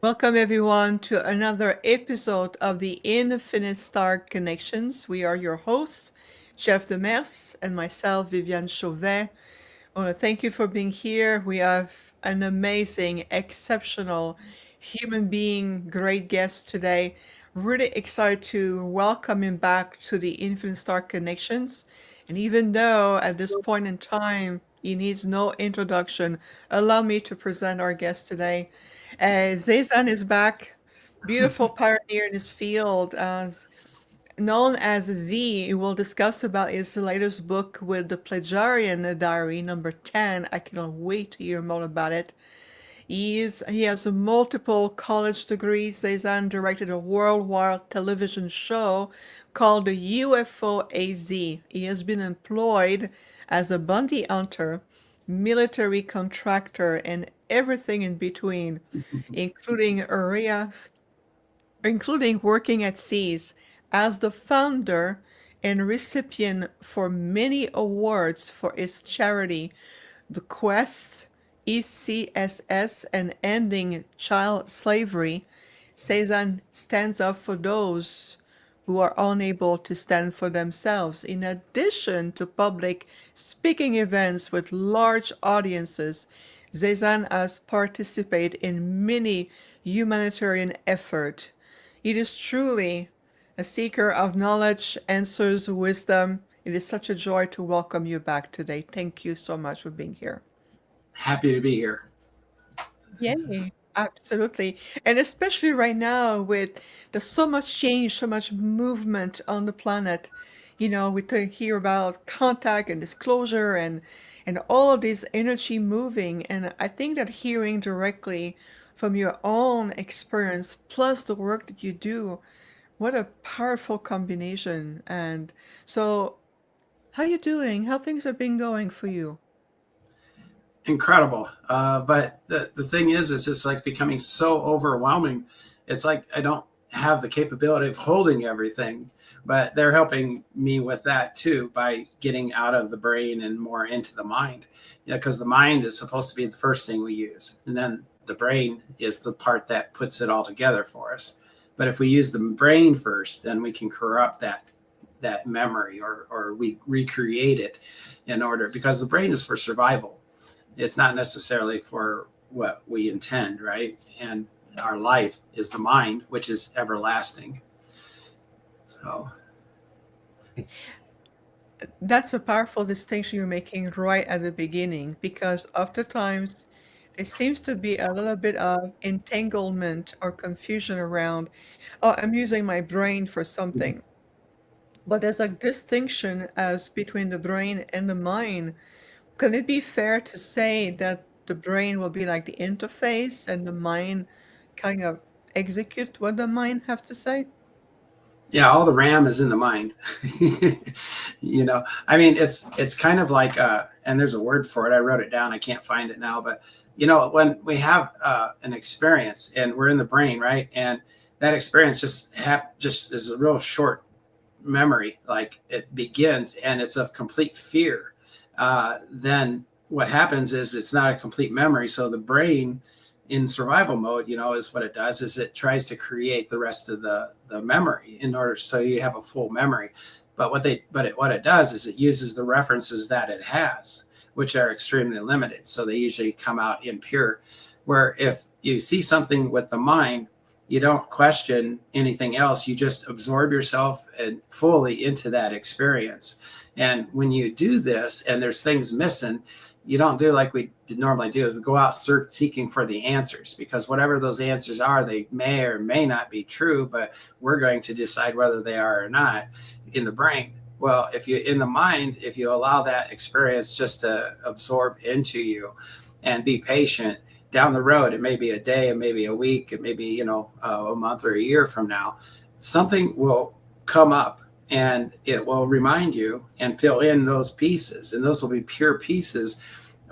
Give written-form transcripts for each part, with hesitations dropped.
Welcome, everyone, to another episode of the Infinite Star Connections. We are your hosts, Jeff Demers, and myself, Viviane Chauvet. I want to thank you for being here. We have an amazing, exceptional human being, great guest today. Really excited to welcome him back to the Infinite Star Connections. And even though at this point in time he needs no introduction, allow me to present our guest today. Zaysan is back, beautiful pioneer in his field, known as Z. He will discuss about his latest book with the Plejaren Diary number 10. I cannot wait to hear more about it. He has multiple college degrees. Zaysan directed a worldwide television show called the UFO-AZ. He has been employed as a bounty hunter, military contractor, and everything in between, including areas including working at seas as the founder and recipient for many awards for his charity, The Quest, ECSS, and Ending Child Slavery. Cezanne stands up for those who are unable to stand for themselves. In addition to public speaking events with large audiences, Zaysan has participated in many humanitarian efforts. It is truly a seeker of knowledge, answers, wisdom. It is such a joy to welcome you back today. Thank you so much for being here. Happy to be here. Yay. Absolutely. And especially right now with there's so much change, so much movement on the planet. Hear about contact and disclosure and all of this energy moving. And I think that hearing directly from your own experience plus the work that you do, what a powerful combination. And so how you doing? How things have been going for you? Incredible. But the thing is it's like becoming so overwhelming. It's like I don't have the capability of holding everything, but they're helping me with that too by getting out of the brain and more into the mind. Yeah, because the mind is supposed to be the first thing we use. And then the brain is the part that puts it all together for us. But if we use the brain first, then we can corrupt that memory or we recreate it in order because the brain is for survival. It's not necessarily for what we intend, right? And our life is the mind, which is everlasting. So, That's a powerful distinction you're making right at the beginning because oftentimes there seems to be a little bit of entanglement or confusion around, oh, I'm using my brain for something. But there's a distinction as between the brain and the mind. Can it be fair to say that the brain will be like the interface and the mind kind of execute what the mind have to say? yeah, all the RAM is in the mind. I mean, it's kind of like, and there's a word for it. I wrote it down. I can't find it now, but when we have an experience and we're in the brain, right, and that experience just is a real short memory, like it begins and it's of complete fear, then what happens is it's not a complete memory. So the brain in survival mode, is what it does is it tries to create the rest of the memory in order so you have a full memory. But what it does is it uses the references that it has, which are extremely limited. So they usually come out impure. Where if you see something with the mind, you don't question anything else. You just absorb yourself and fully into that experience. And when you do this and there's things missing, you don't do like we normally do. We go out seeking for the answers because whatever those answers are, they may or may not be true, but we're going to decide whether they are or not in the brain. Well, if you in the mind, if you allow that experience just to absorb into you and be patient, down the road, it may be a day, it may be a week, it may be, a month or a year from now, something will come up and it will remind you and fill in those pieces. And those will be pure pieces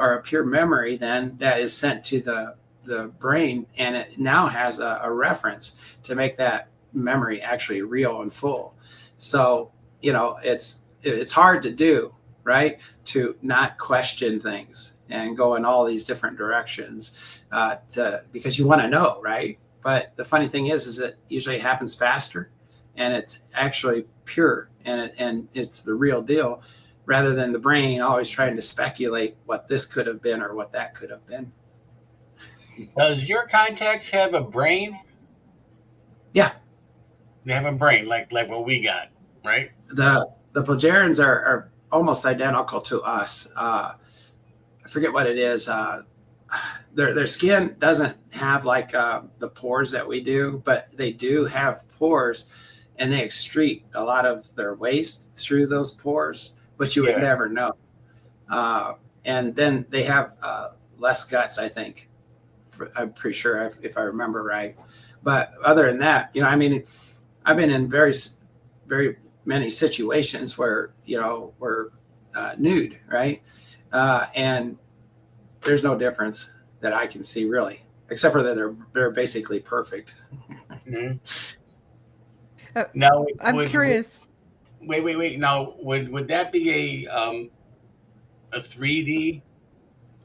or a pure memory then that is sent to the brain. And it now has a reference to make that memory actually real and full. So, it's hard to do, right? To not question things and go in all these different directions because you want to know, right? But the funny thing is it usually happens faster, and it's actually pure, and it's the real deal, rather than the brain always trying to speculate what this could have been or what that could have been. Does your contacts have a brain? Yeah. They have a brain, like what we got, right? The Plejarens are almost identical to us. I forget what it is. Their skin doesn't have like the pores that we do, but they do have pores, and they excrete a lot of their waste through those pores, but you would never know. And then they have less guts, I think. I'm pretty sure if I remember right. But other than that, I mean, I've been in very, very many situations where, we're nude, right? And there's no difference that I can see, really, except for that they're basically perfect. Mm-hmm. Now, I'm curious. Wait. Now, would that be a 3D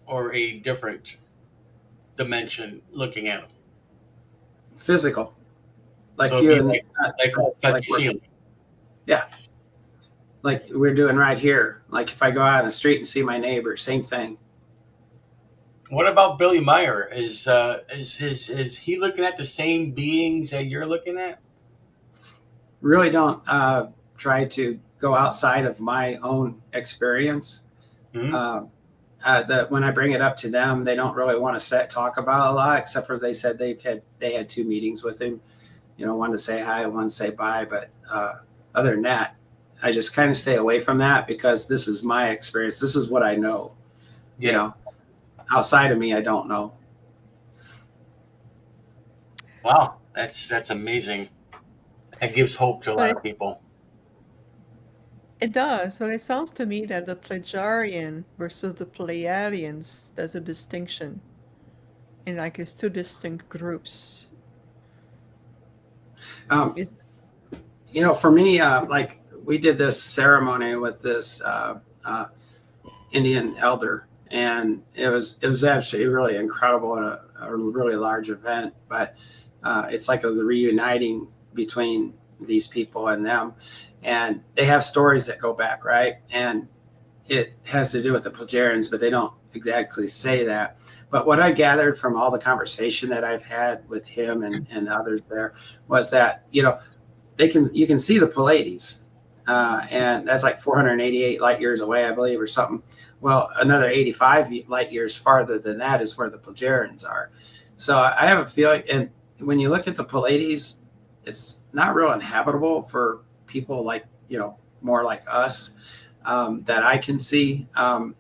or a different dimension looking at them? Physical, like so you, like yeah, like we're doing right here. Like if I go out on the street and see my neighbor, same thing. What about Billy Meyer? Is he looking at the same beings that you're looking at? Really don't try to go outside of my own experience. Mm-hmm. When I bring it up to them, they don't really want to talk about a lot, except for they said they had 2 meetings with him. One to say hi, one to say bye. But other than that, I just kind of stay away from that because this is my experience. This is what I know. Outside of me, I don't know. Wow, that's amazing. That gives hope to a lot of people. It does. So it sounds to me that the Plejaren versus the Plejarians, there's a distinction. And like it's 2 distinct groups. For me, like we did this ceremony with this Indian elder, and it was actually really incredible and a really large event. But it's like the reuniting between these people and them, and they have stories that go back, right? And it has to do with the Plejarens, but they don't exactly say that. But what I gathered from all the conversation that I've had with him and others there was that, you can see the Pleiades, and that's like 488 light years away, I believe, or something. Well, another 85 light years farther than that is where the Plejarens are. So I have a feeling, and when you look at the Pleiades, it's not real inhabitable for people like, more like us, that I can see. I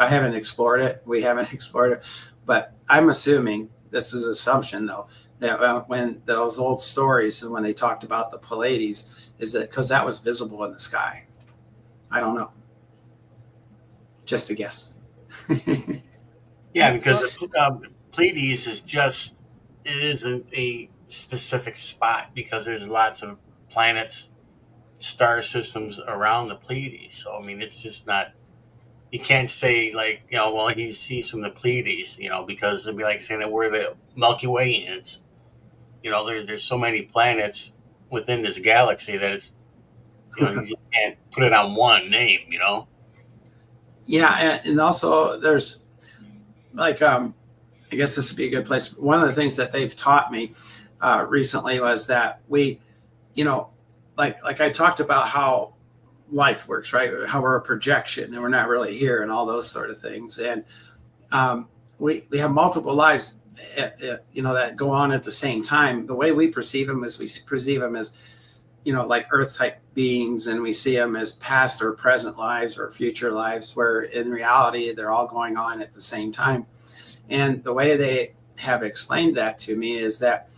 haven't explored it. We haven't explored it, but I'm assuming, this is assumption though, that when those old stories and when they talked about the Pleiades, is that because that was visible in the sky. I don't know. Just a guess. Yeah, because the Pleiades it isn't a specific spot because there's lots of planets, star systems around the Pleiades. So, I mean, it's just not, you can't say like, well, he's from the Pleiades, because it'd be like saying that we're the Milky Way ants. There's so many planets within this galaxy that it's, you just can't put it on one name, Yeah, and also there's like, I guess this would be a good place. One of the things that they've taught me recently was that we, like I talked about how life works, right? How we're a projection and we're not really here and all those sort of things. And we have multiple lives, that go on at the same time. The way we perceive them is we perceive them as, like Earth type beings, and we see them as past or present lives or future lives, where in reality, they're all going on at the same time. And the way they have explained that to me is that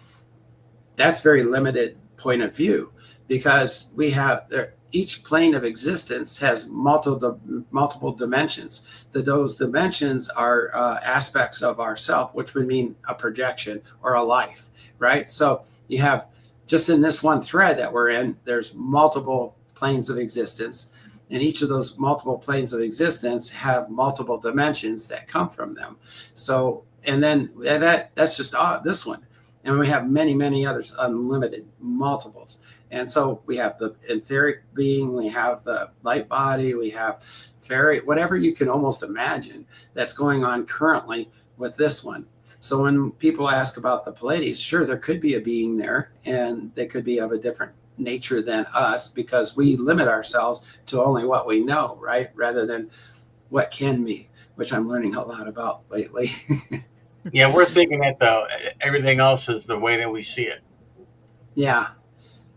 that's very limited point of view, because we have each plane of existence has multiple dimensions. Those dimensions are aspects of ourself, which would mean a projection or a life, right? So you have, just in this one thread that we're in, there's multiple planes of existence, and each of those multiple planes of existence have multiple dimensions that come from them. So, and then that's just this one. And we have many, many others, unlimited multiples. And so we have the etheric being, we have the light body, we have fairy, whatever you can almost imagine that's going on currently with this one. So when people ask about the Pleiades, sure, there could be a being there, and they could be of a different nature than us, because we limit ourselves to only what we know, right? Rather than what can be, which I'm learning a lot about lately. Yeah, we're thinking that though everything else is the way that we see it. Yeah.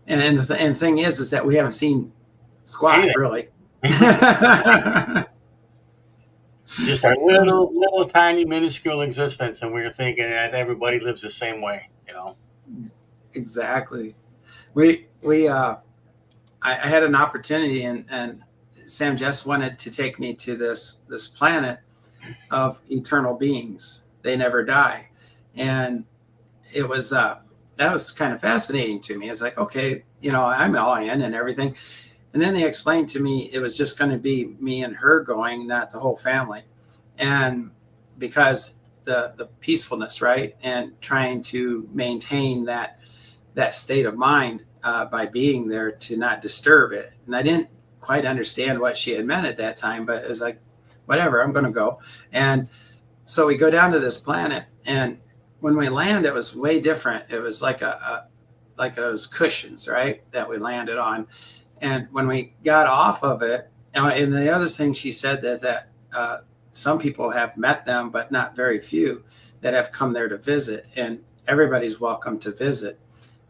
And the thing is that we haven't seen squat, Anything. really. Just our little tiny minuscule existence, and we're thinking that everybody lives the same way, you know. Exactly. I had an opportunity, and Sam just wanted to take me to this planet of eternal beings. They never die, and it was that was kind of fascinating to me. It's like, okay, I'm all in and everything, and then they explained to me it was just going to be me and her going, not the whole family, and because the peacefulness, right, and trying to maintain that state of mind by being there to not disturb it. And I didn't quite understand what she had meant at that time, but it was like, whatever, I'm going to go. And so we go down to this planet, and when we land, it was way different. It was like like those cushions, right, that we landed on. And when we got off of it, and the other thing she said that some people have met them, but not very few that have come there to visit, and everybody's welcome to visit.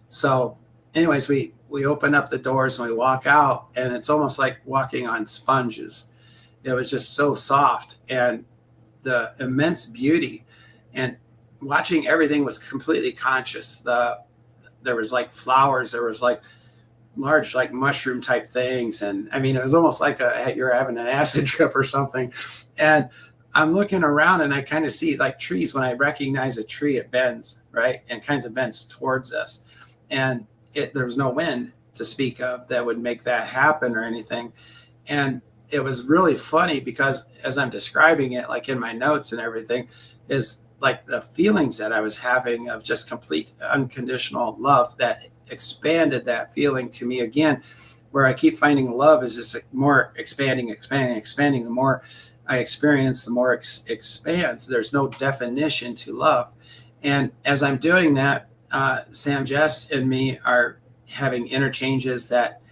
So anyways, we open up the doors and we walk out, and it's almost like walking on sponges. It was just so soft, and the immense beauty, and watching everything was completely conscious. There was like flowers, there was like large like mushroom type things, and I mean it was almost like you're having an acid trip or something. And I'm looking around, and I kind of see like trees. When I recognize a tree, it bends, right, and kinds of bends towards us, and there was no wind to speak of that would make that happen or anything. And it was really funny because as I'm describing it, like in my notes and everything, is like the feelings that I was having of just complete unconditional love that expanded that feeling to me again, where I keep finding love is just more expanding. The more I experience, the more expands. There's no definition to love. And as I'm doing that, Sam, Jess, and me are having interchanges that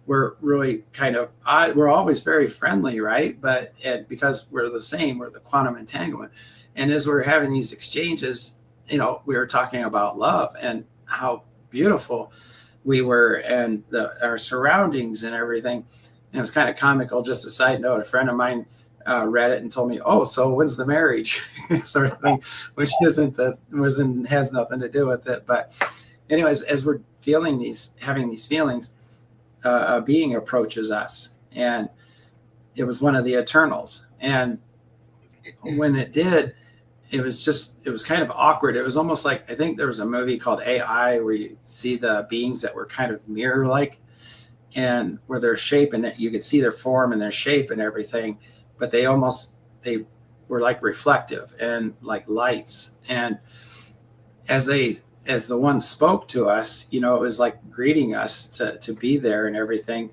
were really kind of odd. We're always very friendly, right? But because we're the same, we're the quantum entanglement. And as we're having these exchanges, we were talking about love and how beautiful we were, and our surroundings and everything. And it was kind of comical. Just a side note, a friend of mine read it and told me, "Oh, so when's the marriage?" sort of thing, which has nothing to do with it. But anyways, as we're having these feelings, a being approaches us, and it was one of the Eternals. And when it did, it was kind of awkward. It was almost like, I think there was a movie called AI where you see the beings that were kind of mirror-like, and where their shape, and you could see their form and their shape and everything, but they were like reflective and like lights. And as the one spoke to us, it was like greeting us to be there and everything.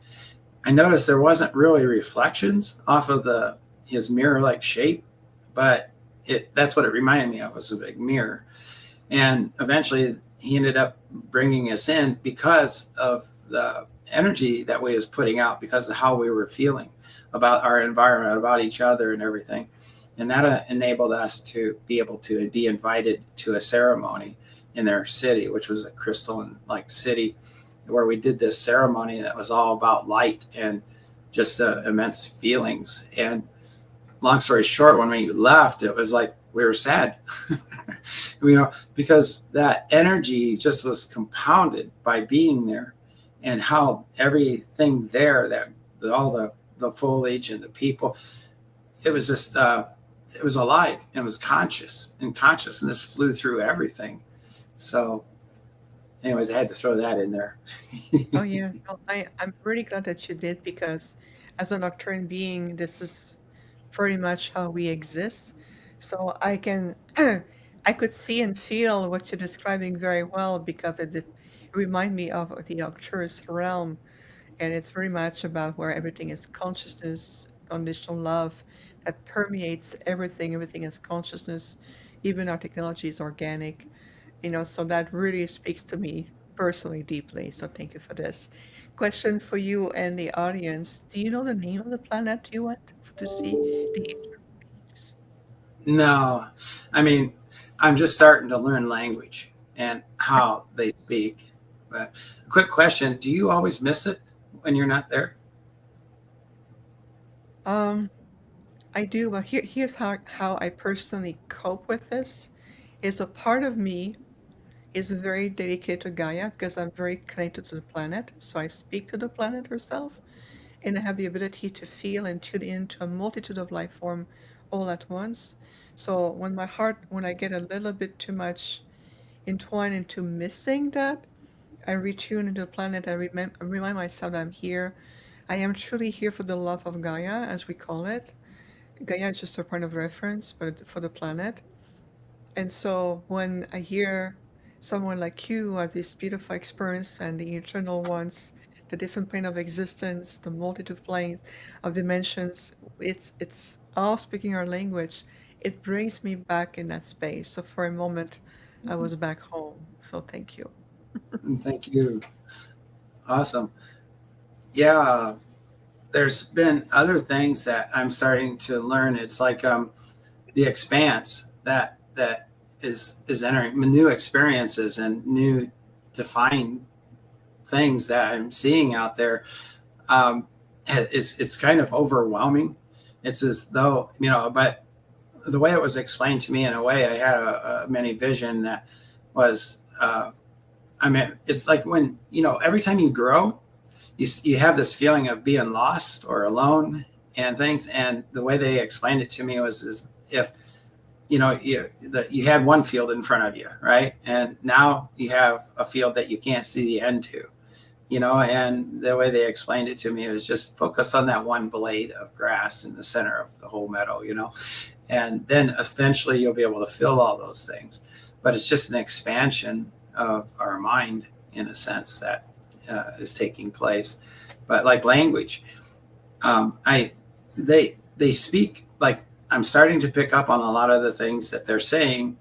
I noticed there wasn't really reflections off of his mirror-like shape, but that's what it reminded me of, was a big mirror. And eventually he ended up bringing us in because of the energy that we was putting out, because of how we were feeling about our environment, about each other and everything. And that enabled us to be able to be invited to a ceremony in their city, which was a crystalline like city, where we did this ceremony that was all about light and just the immense feelings. And long story short, when we left, it was like we were sad, because that energy just was compounded by being there, and how everything there, that all the foliage and the people, it was just it was alive. It was conscious, and consciousness flew through everything. So anyways, I had to throw that in there. Oh yeah, no, I'm really glad that you did, because as a nocturne being, this is pretty much how we exist. So I can I could see and feel what you're describing very well because it did remind me of the Arcturus realm, and it's very much about where everything is consciousness, conditional love that permeates everything. Everything is consciousness. Even our technology is organic, so that really speaks to me personally deeply. So thank you for this. Question for you and the audience. Do you know the name of the planet you went to see the angel beings? No, I mean, I'm just starting to learn language and how they speak. But a quick question: do you always miss it when you're not there? Um, I do, but here's how I personally cope with this. Is a part of me is very dedicated to Gaia because I'm very connected to the planet. So I speak to the planet herself, and I have the ability to feel and tune into a multitude of life form all at once. So when I get a little bit too much entwined into missing that, I retune into the planet. Remind myself that I'm here. I am truly here for the love of Gaia, as we call it. Gaia is just a point of reference for the planet. And so when I hear someone like you have this beautiful experience and the eternal ones, the different plane of existence, the multitude of planes of dimensions, it's all speaking our language. It brings me back in that space. So for a moment, I was back home. So thank you. Thank you. Awesome. Yeah, there's been other things that I'm starting to learn. It's like the expanse that is entering new experiences and new defined things that I'm seeing out there. It's kind of overwhelming. It's as though, but the way it was explained to me, in a way, I had a mini vision that was. I mean, it's like when every time you grow, you have this feeling of being lost or alone and things. And the way they explained it to me was is if you had one field in front of you, right, and now you have a field that you can't see the end to. And the way they explained it to me was just focus on that one blade of grass in the center of the whole meadow, and then eventually you'll be able to fill all those things. But it's just an expansion of our mind in a sense that is taking place. But like language, I they speak like I'm starting to pick up on a lot of the things that they're saying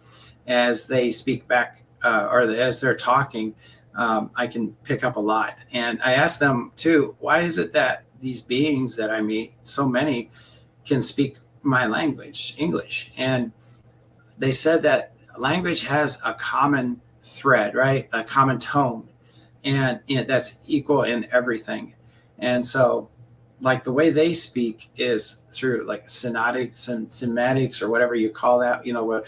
as they speak back or as they're talking. I can pick up a lot. And I asked them too, why is it that these beings that I meet, so many, can speak my language, English? And they said that language has a common thread, right? A common tone, and that's equal in everything. And so, like the way they speak is through like synodics and sematics or whatever you call that, where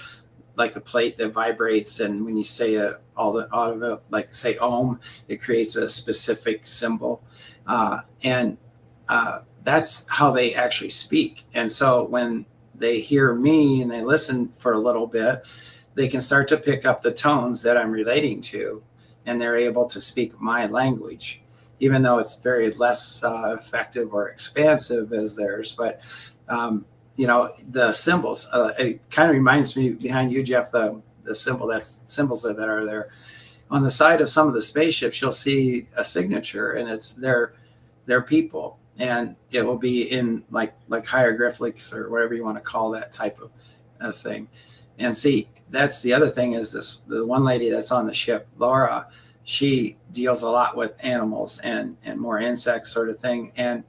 like the plate that vibrates, and when you say all the audio, like say Om, it creates a specific symbol, and that's how they actually speak. And so when they hear me and they listen for a little bit, they can start to pick up the tones that I'm relating to, and they're able to speak my language, even though it's very less effective or expansive as theirs. But the symbols, it kind of reminds me behind you, Jeff, the symbols that are there on the side of some of the spaceships. You'll see a signature, and it's their people, and it will be in like hieroglyphics or whatever you want to call that type of thing. And see, that's the other thing is the one lady that's on the ship, Laura, she deals a lot with animals and more insects sort of thing. And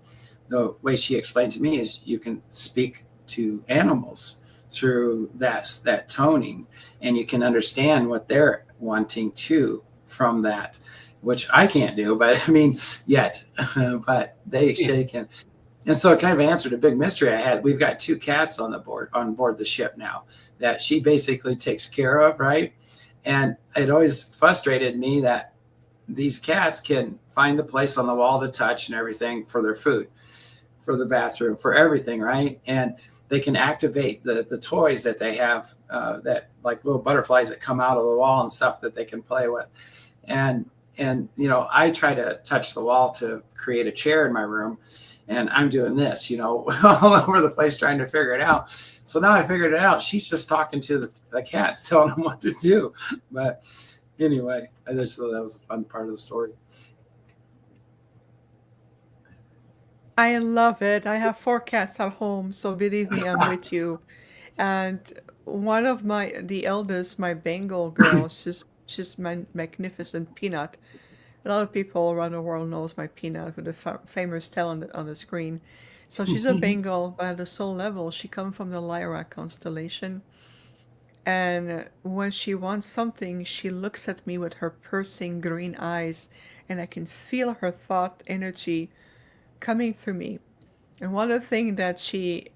the way she explained to me is you can speak to animals through that toning, and you can understand what they're wanting to from that, which I can't do, but I mean, yet, but they can. And so it kind of answered a big mystery I had. We've got 2 cats on board the ship now that she basically takes care of, right? And it always frustrated me that these cats can find the place on the wall to touch and everything for their food, for the bathroom, for everything, right? And they can activate the toys that they have, that like little butterflies that come out of the wall and stuff that they can play with. And I try to touch the wall to create a chair in my room, and I'm doing this, all over the place trying to figure it out. So now I figured it out. She's just talking to the cats, telling them what to do. But anyway, I just thought that was a fun part of the story. I love it. I have 4 cats at home, so believe me, I'm with you. And one of the eldest, my Bengal girl, she's my magnificent Peanut. A lot of people around the world knows my Peanut with the famous tail on the screen. So she's a Bengal, but at the soul level, she comes from the Lyra constellation. And when she wants something, she looks at me with her piercing green eyes, and I can feel her thought energy coming through me. And one of the things that she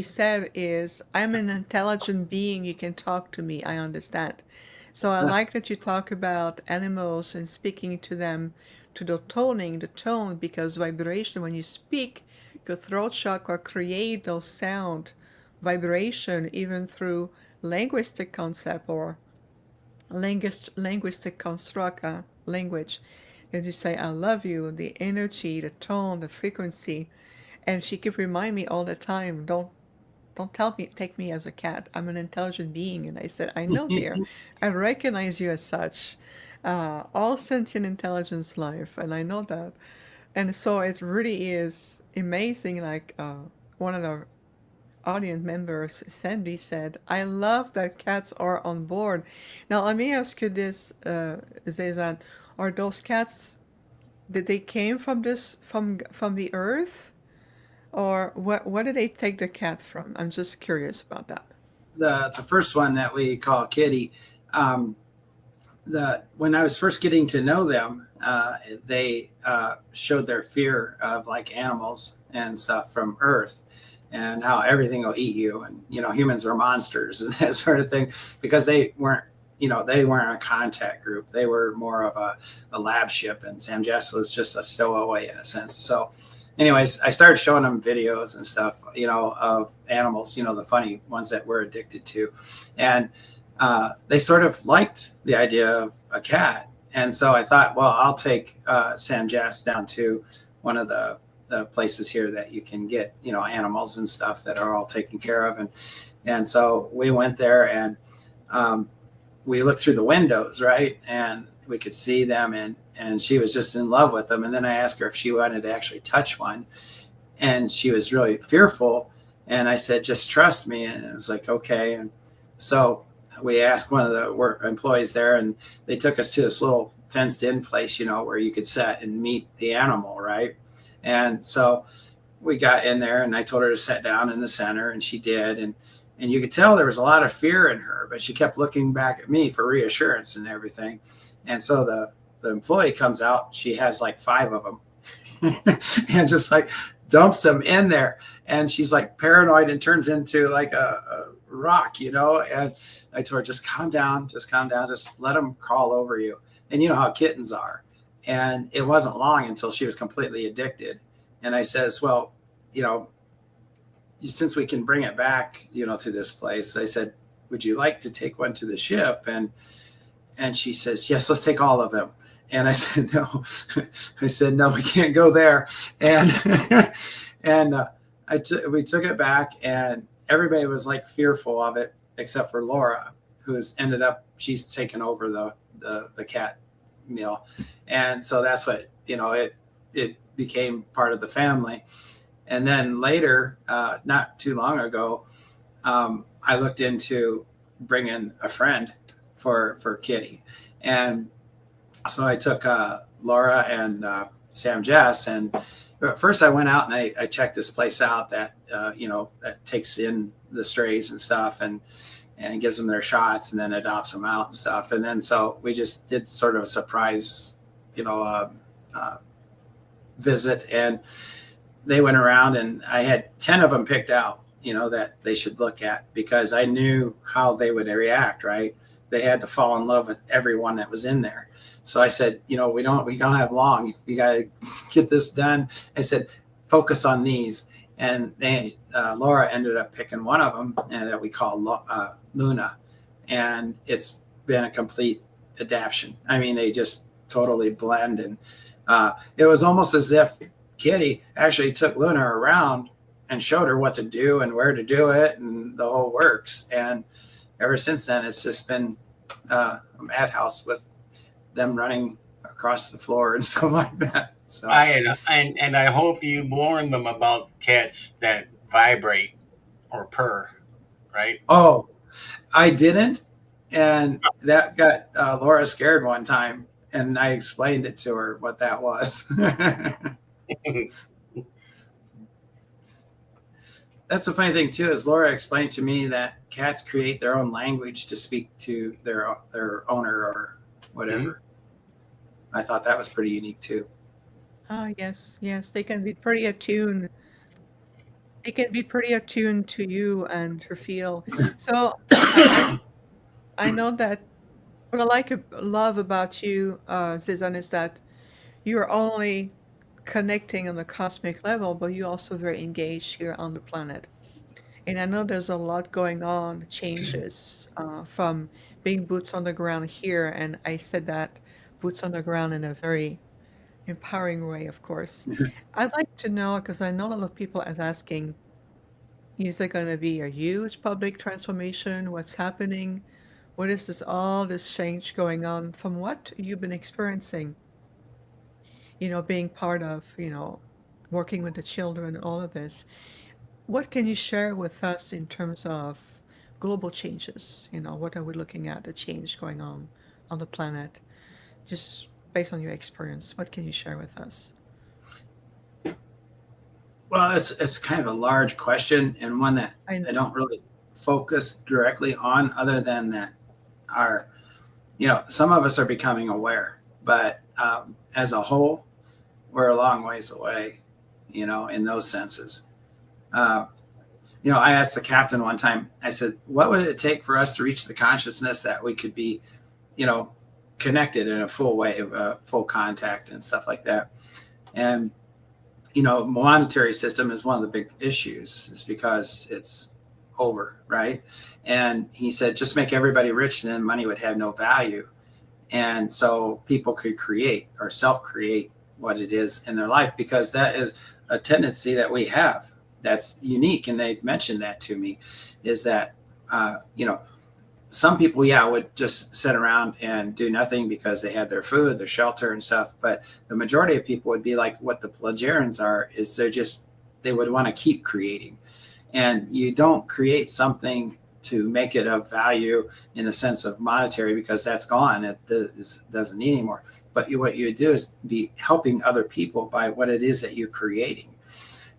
said is, "I'm an intelligent being. You can talk to me. I understand." So I like that you talk about animals and speaking to them, to the tone, because vibration, when you speak, your throat chakra create those sound vibration even through linguistic concept or linguistic construct, language. And you say, "I love you," the energy, the tone, the frequency. And she keep remind me all the time, don't take me as a cat. I'm an intelligent being. And I said, "I know, dear. I recognize you as such. All sentient intelligence life, and I know that." And so it really is amazing. Like one of the audience members, Sandy, said, "I love that cats are on board." Now let me ask you this, Zaysan, are those cats, did they came from the earth? Or where did they take the cat from? I'm just curious about that. The first one that we call Kitty, when I was first getting to know them, they showed their fear of like animals and stuff from Earth, and how everything will eat you, and humans are monsters and that sort of thing, because they weren't a contact group. They were more of a lab ship, and Sam Jess was just a stowaway in a sense. So anyways, I started showing them videos and stuff, of animals, the funny ones that we're addicted to. And they sort of liked the idea of a cat. And so I thought, well, I'll take Sam Jess down to one of the places here that you can get, animals and stuff that are all taken care of. And so we went there, and we looked through the windows, right? And we could see them, and she was just in love with them. And then I asked her if she wanted to actually touch one, and she was really fearful. And I said, "Just trust me." And it was like, okay. And so we asked one of the employees there, and they took us to this little fenced in place, where you could sit and meet the animal, right? And so we got in there, and I told her to sit down in the center, and she did. And you could tell there was a lot of fear in her, but she kept looking back at me for reassurance and everything. And so the employee comes out, she has like 5 of them and just like dumps them in there. And she's like paranoid and turns into like a rock, and I told her, just calm down, just let them crawl over you. And you know how kittens are. And it wasn't long until she was completely addicted. And I says, well, since we can bring it back, to this place, I said, would you like to take one to the ship? And she says, yes, let's take all of them. And I said, no. I said, no, we can't go there. And we took it back, and everybody was like fearful of it, except for Laura, she's taken over the cat meal. And so that's what, it became part of the family. And then later, not too long ago, I looked into bringing a friend for Kitty. And so I took Laura and Sam Jess, and first I went out and I checked this place out that that takes in the strays and stuff, and gives them their shots, and then adopts them out and stuff. And then so we just did sort of a surprise visit, and they went around, and I had 10 of them picked out, that they should look at, because I knew how they would react, right? They had to fall in love with everyone that was in there. So I said, we don't have long. We got to get this done. I said, focus on these. And Laura ended up picking one of them, and that we call Luna. And it's been a complete adaptation. I mean, they just totally blend. And it was almost as if Kitty actually took Luna around and showed her what to do and where to do it and the whole works. And ever since then, it's just been a madhouse with them running across the floor and stuff like that. So And I hope you warn them about cats that vibrate or purr, right? Oh, I didn't. And that got Laura scared one time. And I explained it to her what that was. That's the funny thing too, is Laura explained to me that cats create their own language to speak to their owner or whatever. Mm-hmm. I thought that was pretty unique too. Oh, yes, they can be pretty attuned. They can be pretty attuned to you and to feel. So I know that what I love about you, Zaysan, is that you're only connecting on the cosmic level, but you're also very engaged here on the planet. And I know there's a lot going on, changes from being boots on the ground here. And I said that boots on the ground in a very empowering way, of course. I'd like to know, because I know a lot of people are asking, is there going to be a huge public transformation? What's happening? What is all this change going on from what you've been experiencing? Being part of, working with the children, all of this. What can you share with us in terms of global changes? What are we looking at, the change going on the planet? Just based on your experience, what can you share with us? Well, it's kind of a large question, and one that I don't really focus directly on, other than that some of us are becoming aware, but as a whole, we're a long ways away, in those senses. I asked the captain one time, I said, what would it take for us to reach the consciousness that we could be, connected in a full way, full contact and stuff like that? And, monetary system is one of the big issues, is because it's over, right? And he said, just make everybody rich, and then money would have no value. And so people could create or self-create what it is in their life, because that is a tendency that we have that's unique. And they've mentioned that to me, is that, some people, would just sit around and do nothing because they had their food, their shelter and stuff. But the majority of people would be like what the Plejarens are, is they would want to keep creating. And you don't create something to make it of value in the sense of monetary, because that's gone. It doesn't need anymore. But what you do is be helping other people by what it is that you're creating.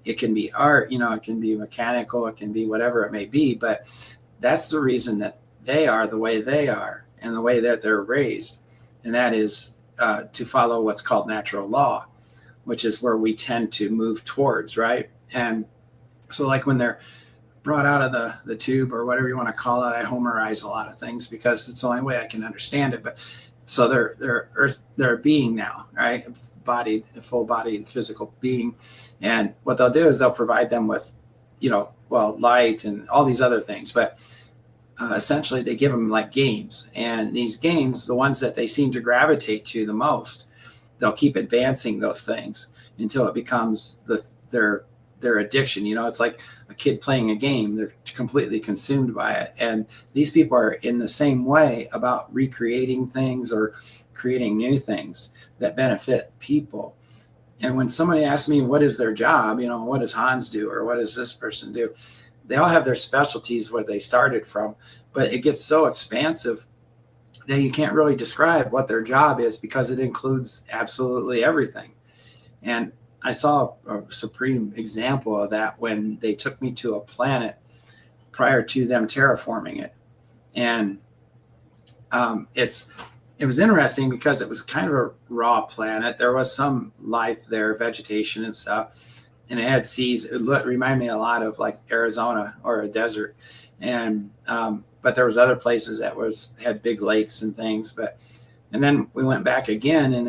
It can be art, it can be mechanical, it can be whatever it may be. But that's the reason that they are the way they are and the way that they're raised. And that is to follow what's called natural law, which is where we tend to move towards, right? And so like when they're brought out of the tube, or whatever you want to call it, I homerize a lot of things because it's the only way I can understand it. But so they're a being now, right? Full bodied physical being. And what they'll do is they'll provide them with, light and all these other things. But essentially they give them like games, and these games, the ones that they seem to gravitate to the most, they'll keep advancing those things until it becomes their addiction. It's like a kid playing a game. They're completely consumed by it. And these people are in the same way about recreating things or creating new things that benefit people. And when somebody asks me, what is their job? What does Hans do? Or what does this person do? They all have their specialties where they started from, but it gets so expansive that you can't really describe what their job is, because it includes absolutely everything. And I saw a supreme example of that when they took me to a planet prior to them terraforming it. And it was interesting because it was kind of a raw planet. There was some life there, vegetation and stuff, and it had seas. It reminded me a lot of like Arizona or a desert. And but there was other places that had big lakes and things. And then we went back again, and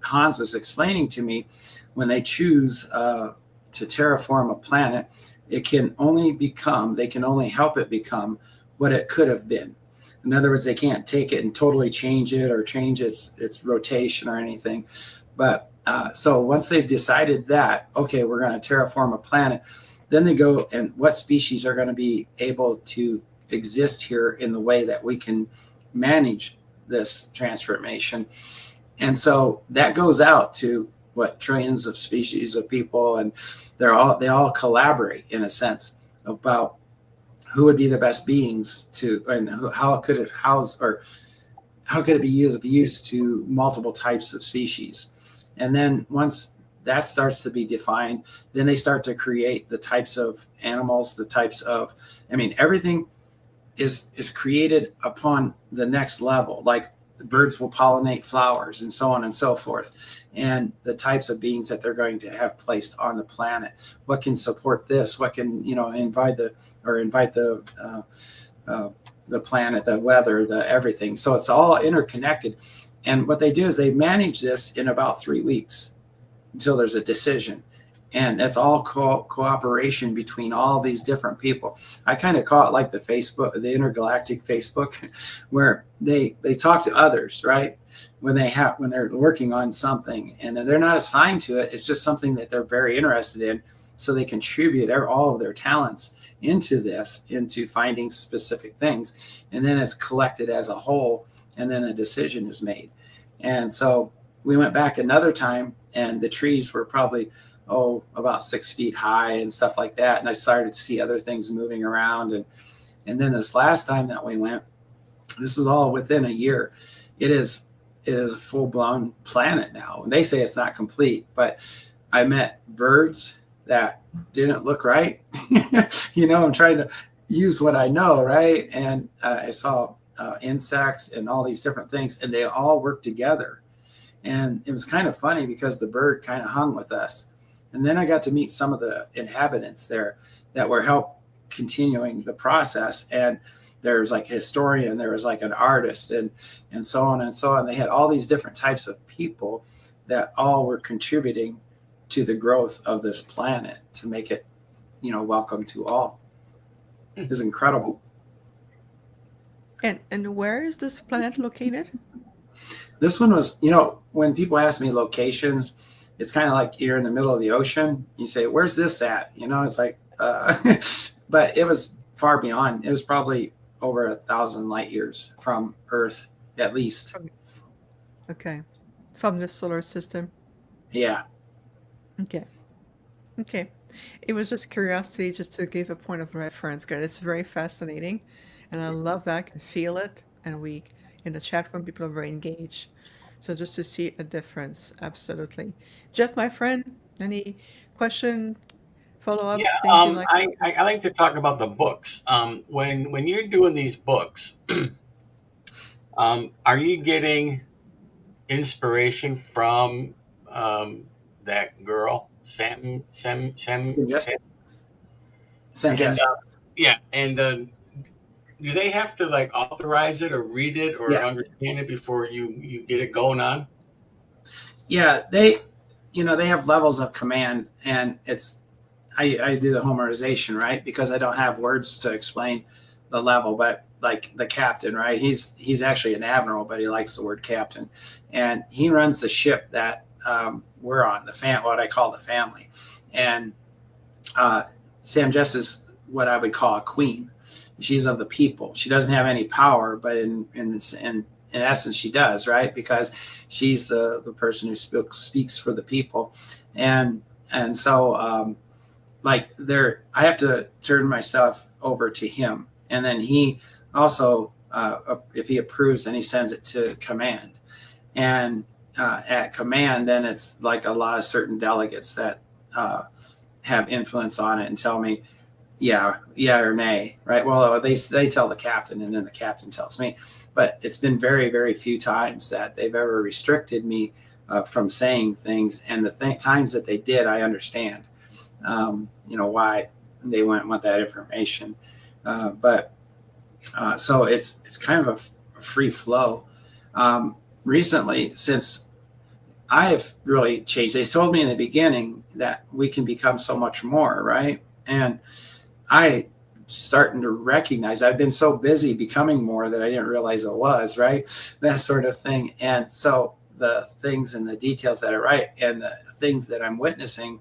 Hans was explaining to me, when they choose to terraform a planet, they can only help it become what it could have been. In other words, they can't take it and totally change it or change its rotation or anything. But So once they've decided that, okay, we're going to terraform a planet, then they go and what species are going to be able to exist here in the way that we can manage this transformation. And so that goes out to what trillions of species of people, and they all collaborate in a sense about who would be the best beings to, and how could it house, or how could it be used to multiple types of species. And then once that starts to be defined, then they start to create the types of animals, the types of, I mean, everything is created upon the next level. Like the birds will pollinate flowers and so on and so forth. And the types of beings that they're going to have placed on the planet, what can support this, what can, invite the planet, the weather, the everything. So it's all interconnected. And what they do is they manage this in about 3 weeks until there's a decision. And that's all cooperation between all these different people. I kind of call it like the Facebook, the intergalactic Facebook, where they talk to others, right? When they're working on something and they're not assigned to it. It's just something that they're very interested in. So they contribute all of their talents into this, into finding specific things. And then it's collected as a whole, and then a decision is made. And so we went back another time, and the trees were probably, about 6 feet high and stuff like that. And I started to see other things moving around. And then this last time that we went, this is all within a year. It is a full-blown planet now. And they say it's not complete, but I met birds that didn't look right. I'm trying to use what I know, right? And I saw insects and all these different things, and they all work together. And it was kind of funny because the bird kind of hung with us. And then I got to meet some of the inhabitants there that were help continuing the process. And there's like a historian, there was like an artist, and so on and so on. They had all these different types of people that all were contributing to the growth of this planet to make it, welcome to all. It's incredible. And where is this planet located? This one was, when people ask me locations, it's kind of like you're in the middle of the ocean. You say, where's this at? It's like, but it was far beyond. It was probably over 1,000 light years from Earth, at least. Okay. From the solar system. Yeah. Okay. It was just curiosity, just to give a point of reference, because it's very fascinating. And I love that. I can feel it. And in the chat room, people are very engaged. So just to see a difference, absolutely. Jeff, my friend, any question, follow-up? Yeah, I like to talk about the books. When you're doing these books, are you getting inspiration from that girl, Sam? Yes. Sam. Yeah, and do they have to like authorize it or read it or understand it before you get it going on? Yeah, they have levels of command, and I do the homerization, right? Because I don't have words to explain the level, but like the captain, right? He's actually an admiral, but he likes the word captain, and he runs the ship that we're on, what I call the family. And Sam Jess is what I would call a queen. She's of the people. She doesn't have any power, but in essence, she does, right? Because she's the person who speaks for the people. And so I have to turn my stuff over to him. And then he also, if he approves, then he sends it to command. And at command, then it's like a lot of certain delegates that have influence on it and tell me, yeah or nay, right? Well, they tell the captain, and then the captain tells me. But it's been very, very few times that they've ever restricted me from saying things. And the times that they did, I understand, why they wouldn't want that information. So it's kind of a free flow. Recently, since I've really changed, they told me in the beginning that we can become so much more, right? And I starting to recognize I've been so busy becoming more that I didn't realize it was, right? That sort of thing. And so the things and the details that I write and the things that I'm witnessing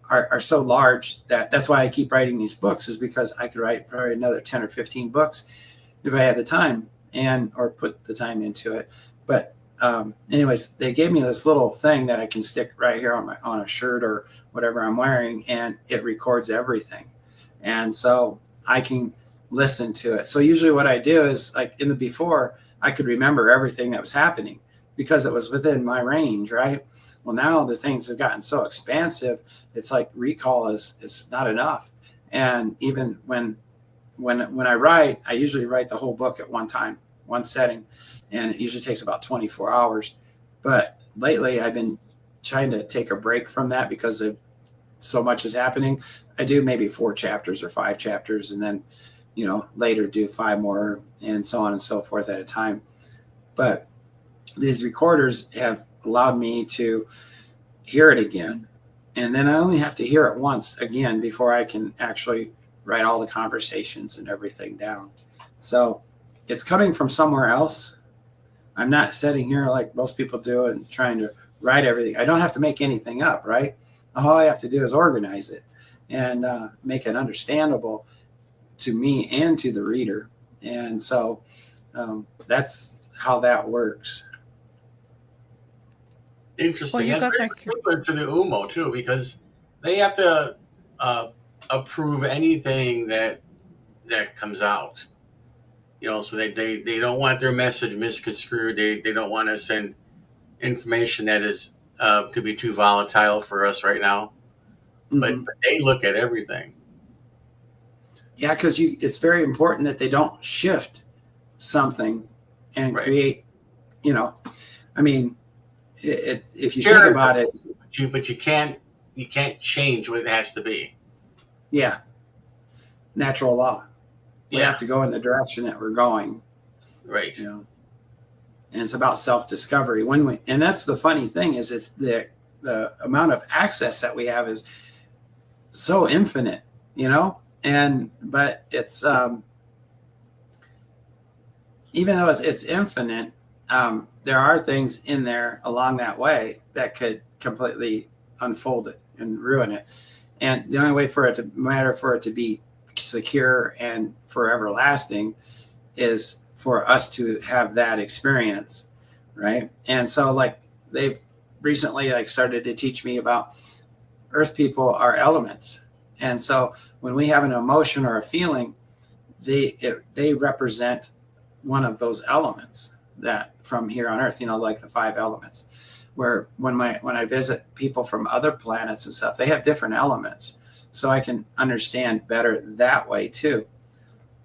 are so large that's why I keep writing these books, is because I could write probably another 10 or 15 books if I had the time or put the time into it. But anyways, they gave me this little thing that I can stick right here on a shirt or whatever I'm wearing, and it records everything. And so I can listen to it. So usually what I do is, like in the before, I could remember everything that was happening because it was within my range, right? Well, now the things have gotten so expansive, it's like recall is not enough. And even when I write, I usually write the whole book at one time, one setting, and it usually takes about 24 hours. But lately I've been trying to take a break from that because of so much is happening. I do maybe 4 chapters or 5 chapters, and then, later do 5 more, and so on and so forth at a time. But these recorders have allowed me to hear it again. And then I only have to hear it once again before I can actually write all the conversations and everything down. So it's coming from somewhere else. I'm not sitting here like most people do and trying to write everything. I don't have to make anything up, right? All I have to do is organize it and make it understandable to me and to the reader. And so that's how that works. Interesting. Well, That's very similar to the UMO too, because they have to approve anything that comes out. So they don't want their message misconstrued. They don't want to send information that is could be too volatile for us right now. Mm-hmm. But they look at everything. Yeah, because it's very important that they don't shift something and create. I mean, if you think about it, but you can't change what it has to be. Yeah, natural law. We have to go in the direction that we're going, right? And it's about self-discovery. And that's the funny thing is, it's the amount of access that we have is so infinite, but it's even though it's infinite, there are things in there along that way that could completely unfold it and ruin it. And the only way for it to be secure and forever lasting is for us to have that experience, right? And so, like, they've recently started to teach me about Earth people are elements, and so when we have an emotion or a feeling, they represent one of those elements that from here on Earth, like the 5 elements. Where when I visit people from other planets and stuff, they have different elements, so I can understand better that way too.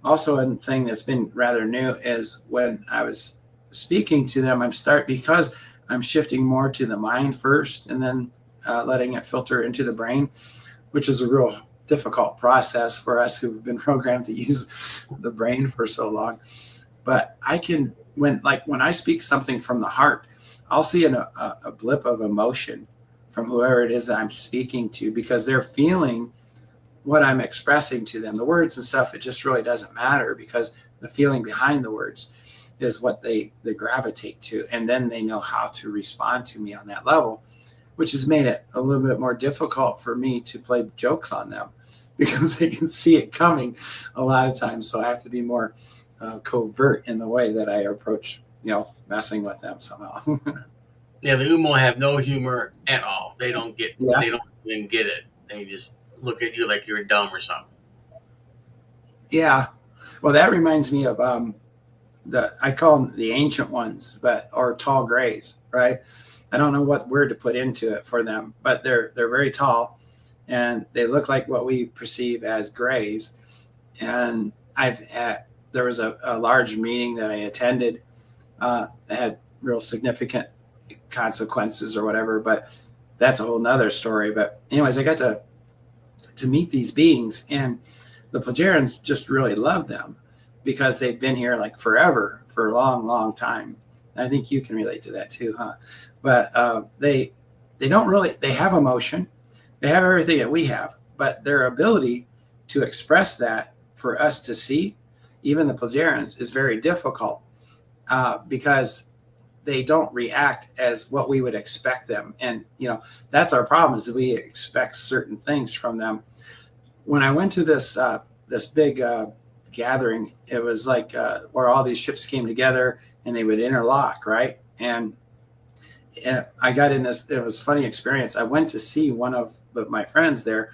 Also, a thing that's been rather new is when I was speaking to them, because I'm shifting more to the mind first and then letting it filter into the brain, which is a real difficult process for us who've been programmed to use the brain for so long. But I can, when I speak something from the heart, I'll see a blip of emotion from whoever it is that I'm speaking to, because they're feeling what I'm expressing to them. The words and stuff, it just really doesn't matter, because the feeling behind the words is what they gravitate to. And then they know how to respond to me on that level, which has made it a little bit more difficult for me to play jokes on them, because they can see it coming a lot of times. So I have to be more covert in the way that I approach, messing with them somehow. Yeah, the UMO have no humor at all. They don't get. Yeah. They don't even get it. They just look at you like you're dumb or something. Yeah, well, that reminds me of I call them the ancient ones, or tall grays, right? I don't know what word to put into it for them, but they're very tall, and they look like what we perceive as grays. And there was a large meeting that I attended that had real significant consequences or whatever, but that's a whole nother story. But anyways, I got to meet these beings, and the Plejarens just really love them because they've been here like forever, for a long, long time. I think you can relate to that too, huh? But they have emotion, they have everything that we have, but their ability to express that for us to see, even the Plejarens, is very difficult because they don't react as what we would expect them. And that's our problem, is that we expect certain things from them. When I went to this big gathering, it was like where all these ships came together and they would interlock, right? And I got in this. It was a funny experience. I went to see one of my friends there,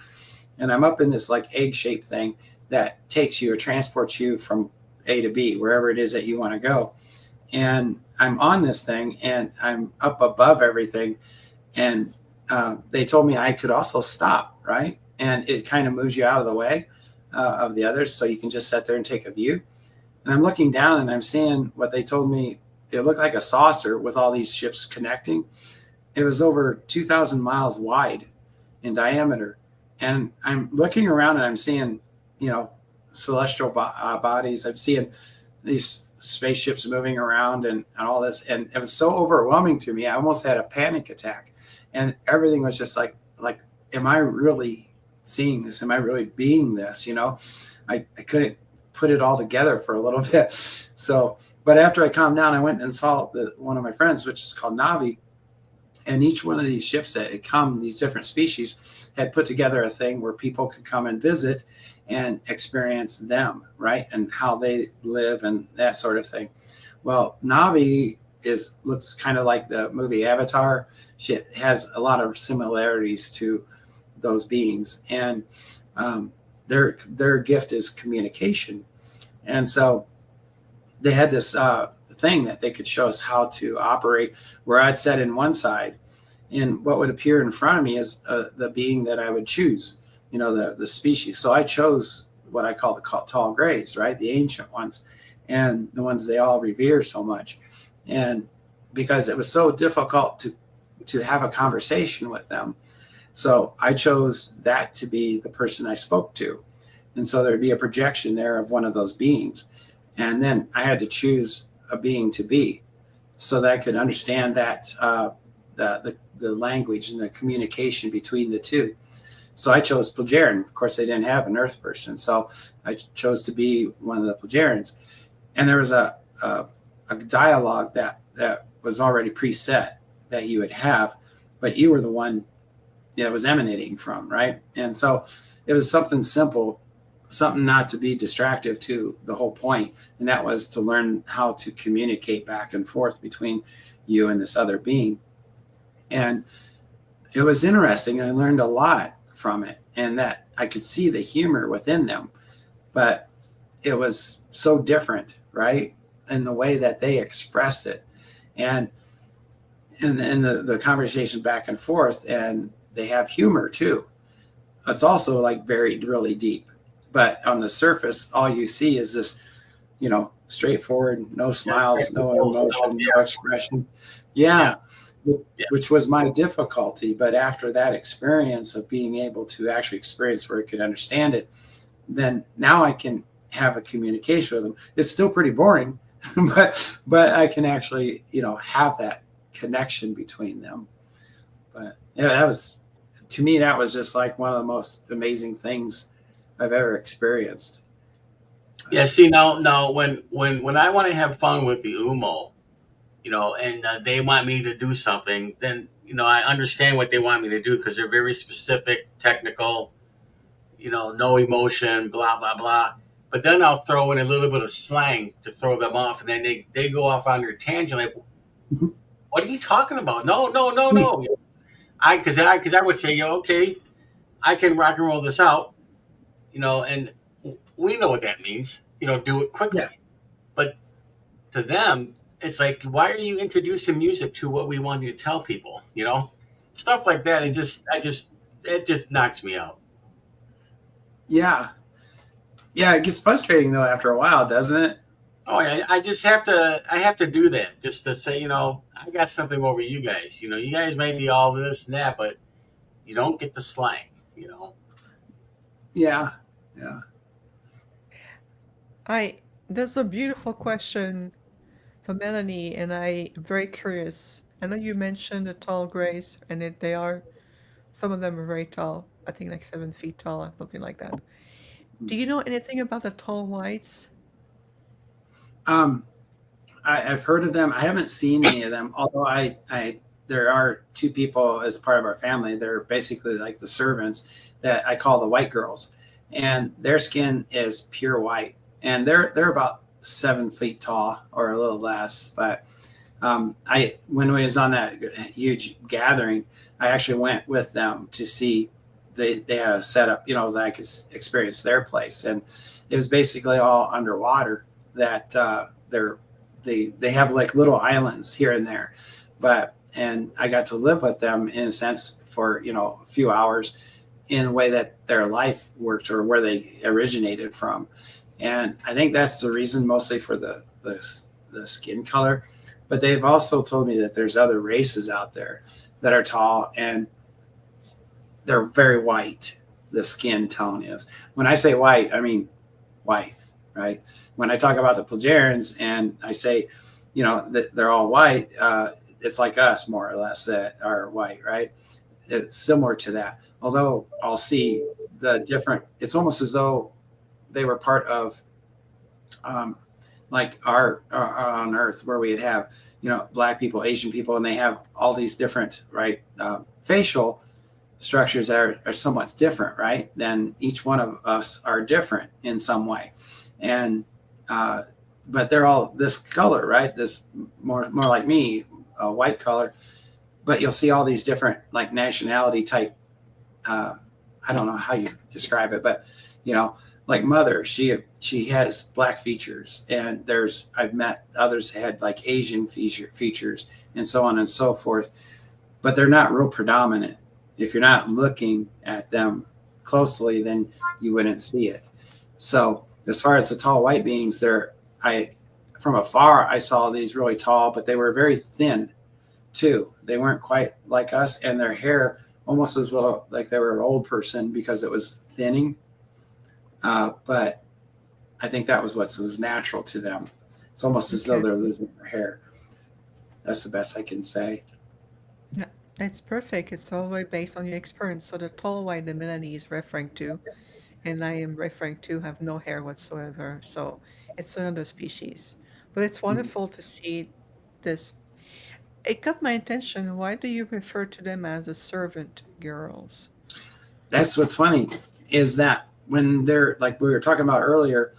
and I'm up in this like egg-shaped thing that takes you or transports you from A to B, wherever it is that you want to go. And I'm on this thing, and I'm up above everything. And they told me I could also stop, right? And it kind of moves you out of the way of the others, so you can just sit there and take a view. And I'm looking down, and I'm seeing what they told me. It looked like a saucer with all these ships connecting. It was over 2,000 miles wide in diameter. And I'm looking around, and I'm seeing, celestial bodies. I'm seeing these spaceships moving around and all this. And it was so overwhelming to me. I almost had a panic attack. And everything was just like, am I really seeing this? Am I really being this? I couldn't put it all together for a little bit. So, but after I calmed down, I went and saw one of my friends, which is called Navi. And each one of these ships that had come, these different species, had put together a thing where people could come and visit and experience them, right? And how they live and that sort of thing. Well, Navi looks kind of like the movie Avatar. She has a lot of similarities to those beings. And their gift is communication. And so they had this thing that they could show us how to operate, where I'd sit in one side, and what would appear in front of me is the being that I would choose, the species. So I chose what I call the tall grays, right? The ancient ones, and the ones they all revere so much. And because it was so difficult to have a conversation with them, so I chose that to be the person I spoke to. And so there'd be a projection there of one of those beings. And then I had to choose a being to be, so that I could understand that the language and the communication between the two. So I chose Plejaren. Of course, they didn't have an Earth person, so I chose to be one of the Plejarens. And there was a dialogue that was already preset that you would have, but you were the one that it was emanating from, right? And so it was something simple, something not to be distractive to the whole point, and that was to learn how to communicate back and forth between you and this other being. And it was interesting. I learned a lot from it, and that I could see the humor within them, but it was so different, right, in the way that they expressed it. And in the conversation back and forth, and they have humor too. It's also like buried really deep. But on the surface, all you see is this, straightforward, no smiles, no emotion, no expression. Yeah. Which was my difficulty. But after that experience of being able to actually experience where I could understand it, then now I can have a communication with them. It's still pretty boring, but I can actually, have that connection between them. But yeah, to me, that was just like one of the most amazing things I've ever experienced. Yeah. See, now, when I want to have fun with the UMO, and they want me to do something, then I understand what they want me to do, because they're very specific, technical. No emotion, blah blah blah. But then I'll throw in a little bit of slang to throw them off, and then they go off on their tangent. Like, what are you talking about? No, no, no, no. Because I would say, okay, I can rock and roll this out, and we know what that means. Do it quickly. Yeah. But to them, it's like, why are you introducing music to what we want you to tell people? Stuff like that. It just knocks me out. Yeah. Yeah. It gets frustrating though after a while, doesn't it? Oh yeah, I have to do that just to say, I got something over you guys. You guys may be all this and that, but you don't get the slang. Yeah. Yeah. There's a beautiful question for Melanie, and I'm very curious. I know you mentioned the tall grays, and some of them are very tall. I think like 7 feet tall or something like that. Do you know anything about the tall whites? Um, I've heard of them. I haven't seen any of them, although there are two people as part of our family. They're basically like the servants that I call the white girls, and their skin is pure white, and they're about 7 feet tall or a little less. But when we was on that huge gathering, I actually went with them to see they had a setup, that I could experience their place, and it was basically all underwater. That they have like little islands here and there, and I got to live with them in a sense for a few hours in a way that their life worked or where they originated from, and I think that's the reason mostly for the skin color. But they've also told me that there's other races out there that are tall and they're very white. The skin tone is. When I say white, I mean white, right? When I talk about the Plejarens and I say, that they're all white, it's like us more or less that are white, right? It's similar to that. Although I'll see the different, it's almost as though they were part of like our on Earth, where we'd have black people, Asian people, and they have all these different facial structures that are somewhat different, right? Then each one of us are different in some way, and but they're all this color, right? This more like me, a white color. But you'll see all these different like nationality type. I don't know how you describe it, but like Mother, she has black features, and I've met others that had like Asian features and so on and so forth, but they're not real predominant. If you're not looking at them closely, then you wouldn't see it. So as far as the tall white beings, from afar I saw these really tall, but they were very thin too. They weren't quite like us, and their hair almost as well like they were an old person because it was thinning. But I think that was what was natural to them. It's almost as though they're losing their hair. That's the best I can say. Yeah, it's perfect. It's always based on your experience. So the tall white that Melanie is referring to, and I am referring to, have no hair whatsoever. So it's another species. But it's wonderful to see this. It got my attention. Why do you refer to them as the servant girls? That's what's funny is that when they're like we were talking about earlier,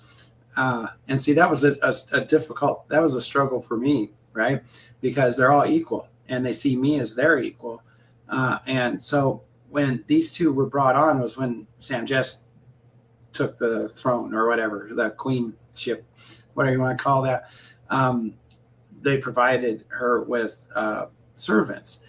and see that was that was a struggle for me, right? Because they're all equal and they see me as their equal. And so when these two were brought on was when Sam Jess took the throne or whatever, the queenship, whatever you want to call that. They provided her with servants.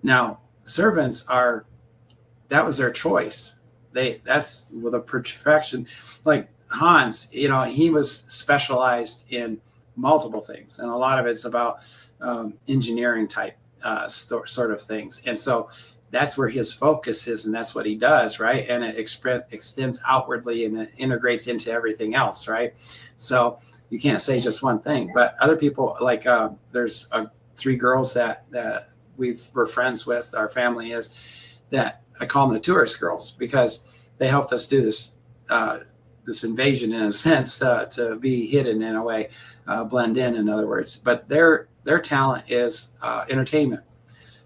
Now, servants that was their choice. That's with a perfection. Like Hans, he was specialized in multiple things, and a lot of it's about engineering type sort of things. And so that's where his focus is, and that's what he does, right? And it extends outwardly and it integrates into everything else, right? So you can't say just one thing. But other people, like there's 3 girls that we're friends with, our family is, that I call them the tourist girls because they helped us do this this invasion in a sense to be hidden in a way, blend in other words. But their talent is entertainment.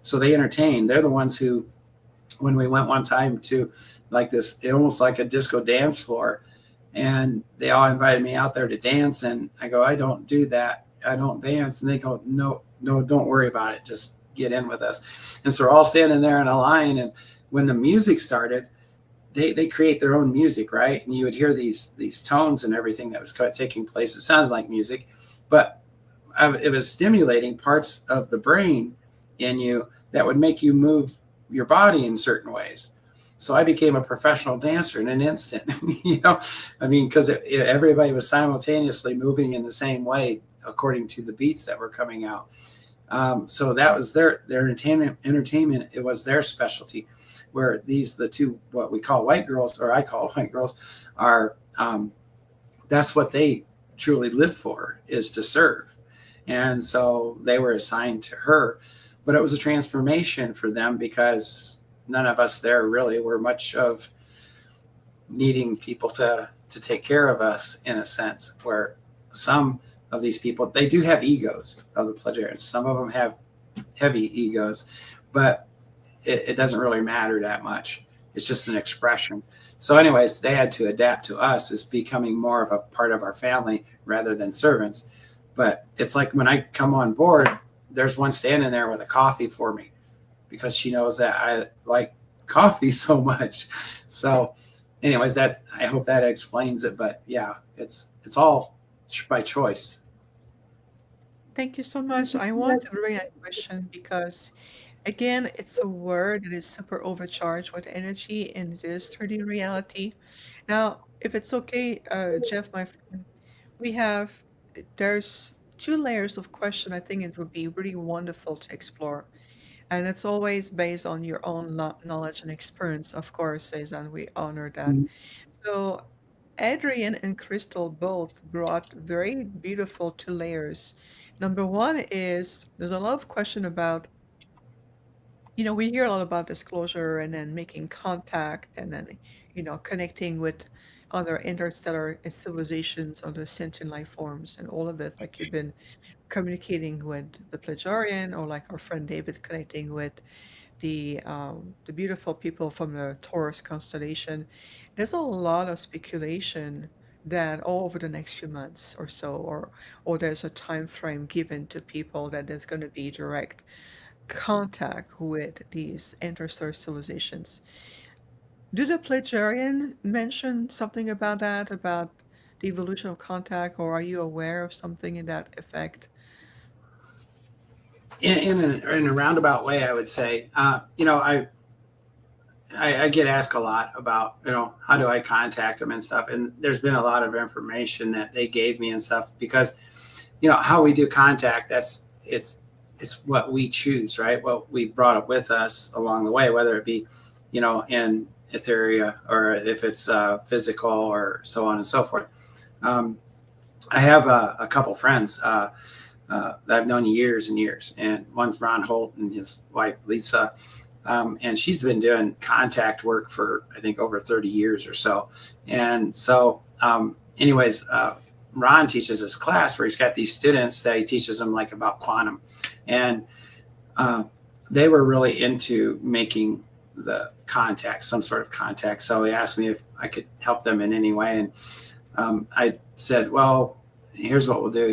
So they entertain. They're the ones who, when we went one time to like this, almost like a disco dance floor, and they all invited me out there to dance, and I go, I don't do that. I don't dance. And they go, no, don't worry about it. Just get in with us. And so we're all standing there in a line, and when the music started, they create their own music, right? And you would hear these tones and everything that was taking place. It sounded like music, but it was stimulating parts of the brain in you that would make you move your body in certain ways. So I became a professional dancer in an instant, because everybody was simultaneously moving in the same way according to the beats that were coming out. So that was their entertainment. It was their specialty, where the two, what we call white girls, or I call white girls, are, that's what they truly live for, is to serve. And so they were assigned to her, but it was a transformation for them because none of us there really were much of needing people to take care of us, in a sense, where some of these people. They do have egos of the Plejarians. Some of them have heavy egos, but it doesn't really matter that much. It's just an expression. So anyways, they had to adapt to us as becoming more of a part of our family rather than servants. But it's like when I come on board, there's one standing there with a coffee for me because she knows that I like coffee so much. So anyways, that I hope that explains it. But yeah, it's all by choice. Thank you so much. I want to bring that question because, again, it's a word that is super overcharged with energy and it is 3D reality. Now, if it's okay, Jeff, my friend, we have, there's two layers of question I think it would be really wonderful to explore. And it's always based on your own knowledge and experience, of course, Zaysan, we honor that. So Adrian and Crystal both brought very beautiful two layers. Number one is there's a lot of question about, we hear a lot about disclosure and then making contact and then, connecting with other interstellar civilizations, other sentient life forms, and all of this, like you've been communicating with the Plejarian, or like our friend David connecting with the beautiful people from the Taurus constellation. There's a lot of speculation that over the next few months or so, or there's a time frame given to people that there's going to be direct contact with these interstellar civilizations. Did the Plejarian mention something about that, about the evolution of contact, or are you aware of something in that effect? In a roundabout way, I would say, I get asked a lot about, how do I contact them and stuff. And there's been a lot of information that they gave me and stuff because, how we do contact, it's what we choose, right? What we brought up with us along the way, whether it be, in etheria or if it's physical or so on and so forth. I have a couple friends that I've known years and years, and one's Ron Holt and his wife, Lisa. And she's been doing contact work for, I think, over 30 years or so. And so, Ron teaches this class where he's got these students that he teaches them like about quantum. And they were really into making the contact, some sort of contact. So he asked me if I could help them in any way. And I said, well, here's what we'll do.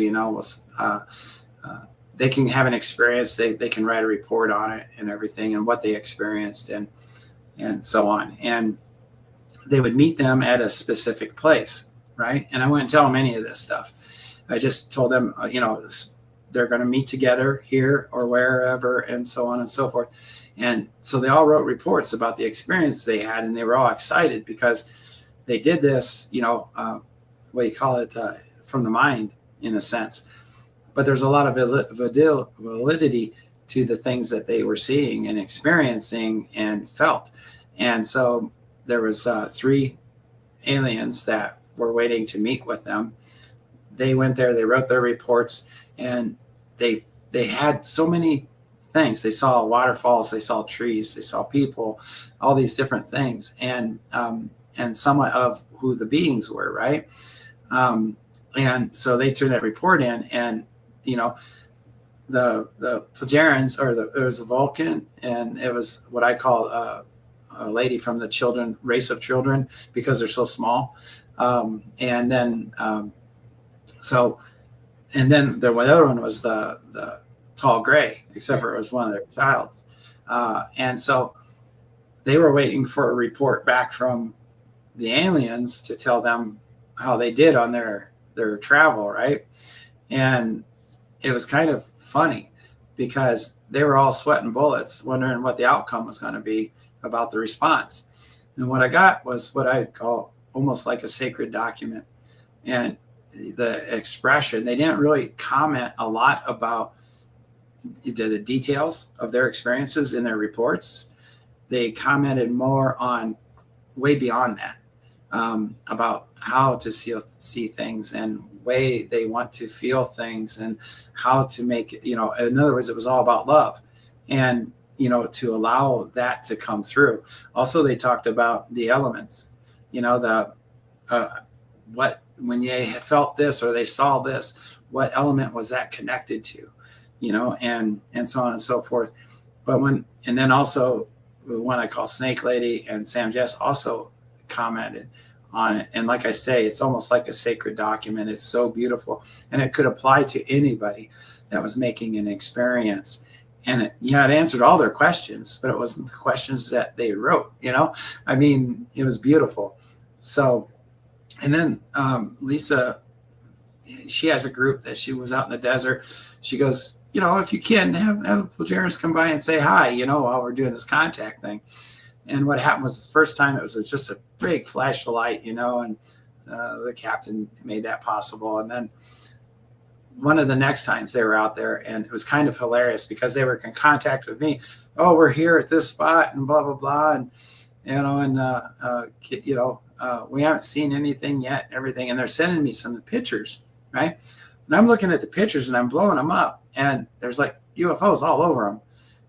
They can have an experience. They can write a report on it and everything and what they experienced and so on. And they would meet them at a specific place, right? And I wouldn't tell them any of this stuff. I just told them, they're going to meet together here or wherever and so on and so forth. And so they all wrote reports about the experience they had, and they were all excited because they did this, what do you call it, from the mind in a sense. But there's a lot of validity to the things that they were seeing and experiencing and felt. And so there was 3 aliens that were waiting to meet with them. They went there, they wrote their reports, and they had so many things. They saw waterfalls, they saw trees, they saw people, all these different things, and somewhat of who the beings were, right? And so they turned that report in, and the Plejarens, it was a Vulcan, and it was what I call a lady from the race of children, because they're so small. And then the other one was the tall gray, except for it was one of their childs. And so they were waiting for a report back from the aliens to tell them how they did on their travel, right? And it was kind of funny because they were all sweating bullets, wondering what the outcome was going to be about the response. And what I got was what I call almost like a sacred document. And the expression, they didn't really comment a lot about the details of their experiences in their reports. They commented more on way beyond that, about how to see things and way they want to feel things and how to make it, in other words, it was all about love and, to allow that to come through. Also, they talked about the elements, when they felt this or they saw this, what element was that connected to, and so on and so forth. But and then also the one I call Snake Lady and Sam Jess also commented on it. And like I say, it's almost like a sacred document. It's so beautiful, and it could apply to anybody that was making an experience. And it answered all their questions, but it wasn't the questions that they wrote, I mean, it was beautiful. So, and then Lisa, she has a group that she was out in the desert. She goes, if you can have Plejarens come by and say hi, while we're doing this contact thing. And what happened was the first time it was just a big flash of light, and the captain made that possible. And then one of the next times they were out there, and it was kind of hilarious because they were in contact with me. Oh, we're here at this spot and blah, blah, blah. And, we haven't seen anything yet, everything. And they're sending me some pictures, right? And I'm looking at the pictures and I'm blowing them up, and there's like UFOs all over them.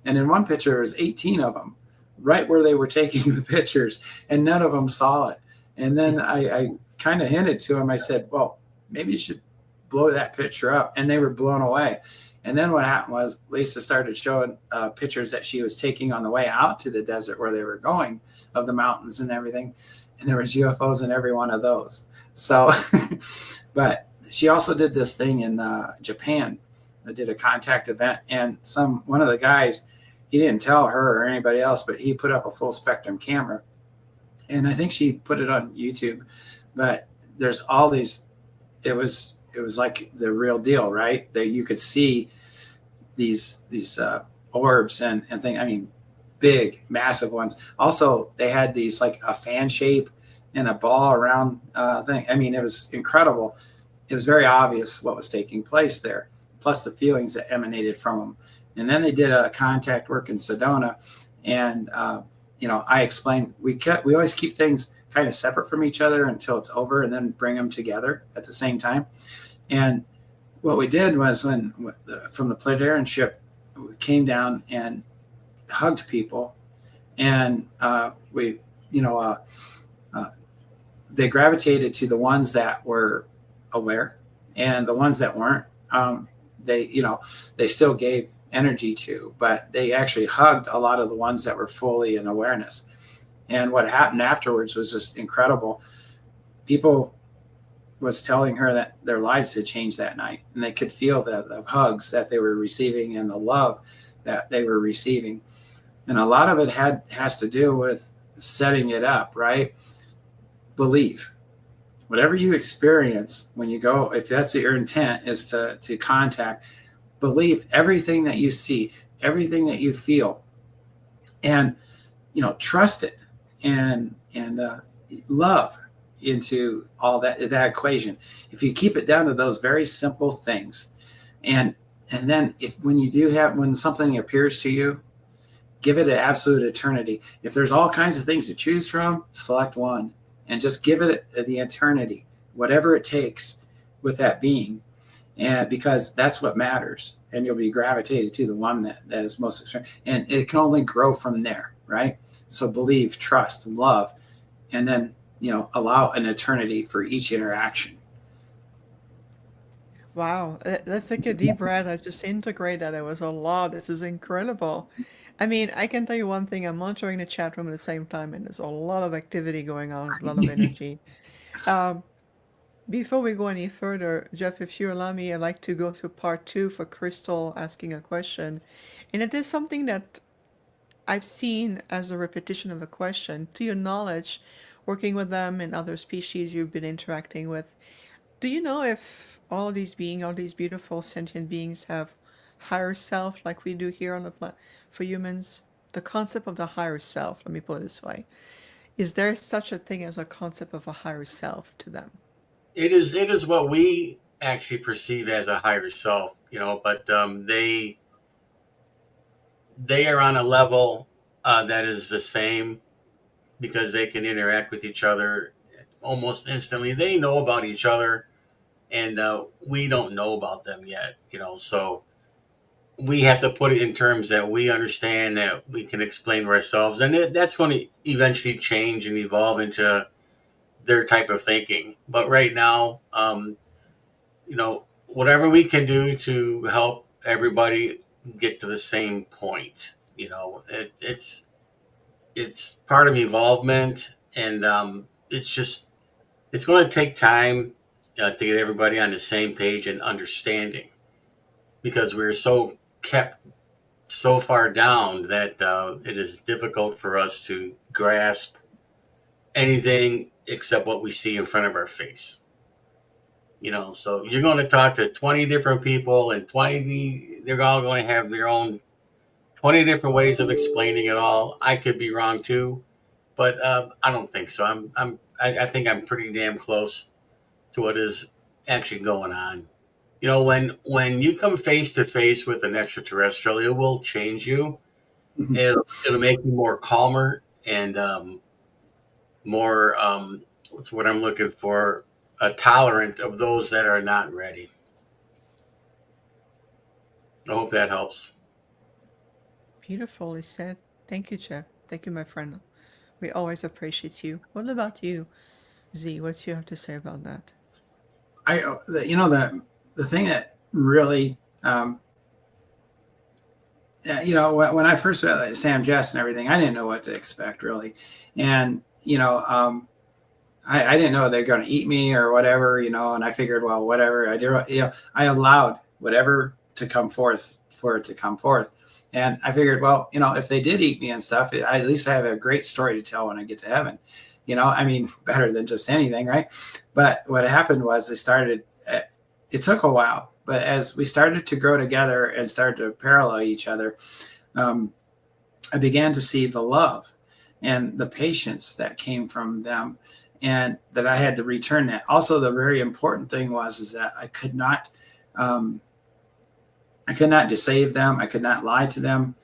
And in one picture, there's 18 of them right where they were taking the pictures, and none of them saw it. And then I kind of hinted to them. I said, well, maybe you should blow that picture up. And they were blown away. And then what happened was Lisa started showing pictures that she was taking on the way out to the desert where they were going, of the mountains and everything. And there was UFOs in every one of those. So, but she also did this thing in Japan. I did a contact event, and one of the guys, he didn't tell her or anybody else, but he put up a full spectrum camera, and I think she put it on YouTube. But there's all these. It was like the real deal, right? That you could see these orbs and things. I mean, big, massive ones. Also, they had these like a fan shape and a ball around thing. I mean, it was incredible. It was very obvious what was taking place there, plus the feelings that emanated from them. And then they did a contact work in Sedona, and I explained we always keep things kind of separate from each other until it's over, and then bring them together at the same time. And what we did was from the Plejaren ship, we came down and hugged people, and they gravitated to the ones that were aware, and the ones that weren't, they still gave energy to, but they actually hugged a lot of the ones that were fully in awareness. And what happened afterwards was just incredible. People was telling her that their lives had changed that night, and they could feel the hugs that they were receiving and the love that they were receiving. And a lot of it has to do with setting it up, right? Believe. Whatever you experience when you go, if that's your intent is to contact, believe everything that you see, everything that you feel, and trust it, and love into all that equation. If you keep it down to those very simple things, and then when something appears to you, give it an absolute eternity. If there's all kinds of things to choose from, select one and just give it the eternity, whatever it takes with that being. And because that's what matters, and you'll be gravitated to the one that is most extreme, and it can only grow from there, right? So believe, trust, love, and then allow an eternity for each interaction. Wow, let's take a deep breath. I just integrate that. It was a lot. This is incredible. I mean, I can tell you one thing. I'm monitoring the chat room at the same time, and there's a lot of activity going on, a lot of energy. Um, Before we go any further, Jeff, if you allow me, I'd like to go to part 2 for Crystal asking a question. And it is something that I've seen as a repetition of a question. To your knowledge, working with them and other species you've been interacting with, do you know if all these beautiful sentient beings have higher self like we do here on the planet for humans? The concept of the higher self, let me put it this way. Is there such a thing as a concept of a higher self to them? It is what we actually perceive as a higher self, but they are on a level that is the same, because they can interact with each other almost instantly. They know about each other, and we don't know about them yet, so we have to put it in terms that we understand, that we can explain to ourselves, and that's going to eventually change and evolve into their type of thinking. But right now, whatever we can do to help everybody get to the same point. It's part of evolvement, and it's going to take time to get everybody on the same page and understanding, because we're so kept so far down that it is difficult for us to grasp anything except what we see in front of our face. So you're going to talk to 20 different people, and they're all going to have their own 20 different ways of explaining it all. I could be wrong too, but I don't think so. I think I'm pretty damn close to what is actually going on. When you come face to face with an extraterrestrial, it will change you. Mhm. It'll make you more calmer and more what's what I'm looking for, tolerant of those that are not ready. I hope that helps. Beautifully said. Thank you, Jeff. Thank you, my friend. We always appreciate you. What about you, Z? What do you have to say about that? The thing that really, when I first met Sam Jess and everything, I didn't know what to expect really, and I didn't know they're going to eat me or whatever, and I figured, well, whatever I did, I allowed whatever to come forth for it to come forth. And I figured, well, if they did eat me and stuff, at least I have a great story to tell when I get to heaven. Better than just anything, right? But what happened was it took a while, but as we started to grow together and started to parallel each other, I began to see the love and the patience that came from them, and that I had to return that. Also, the very important thing is that I could not deceive them. I could not lie to them.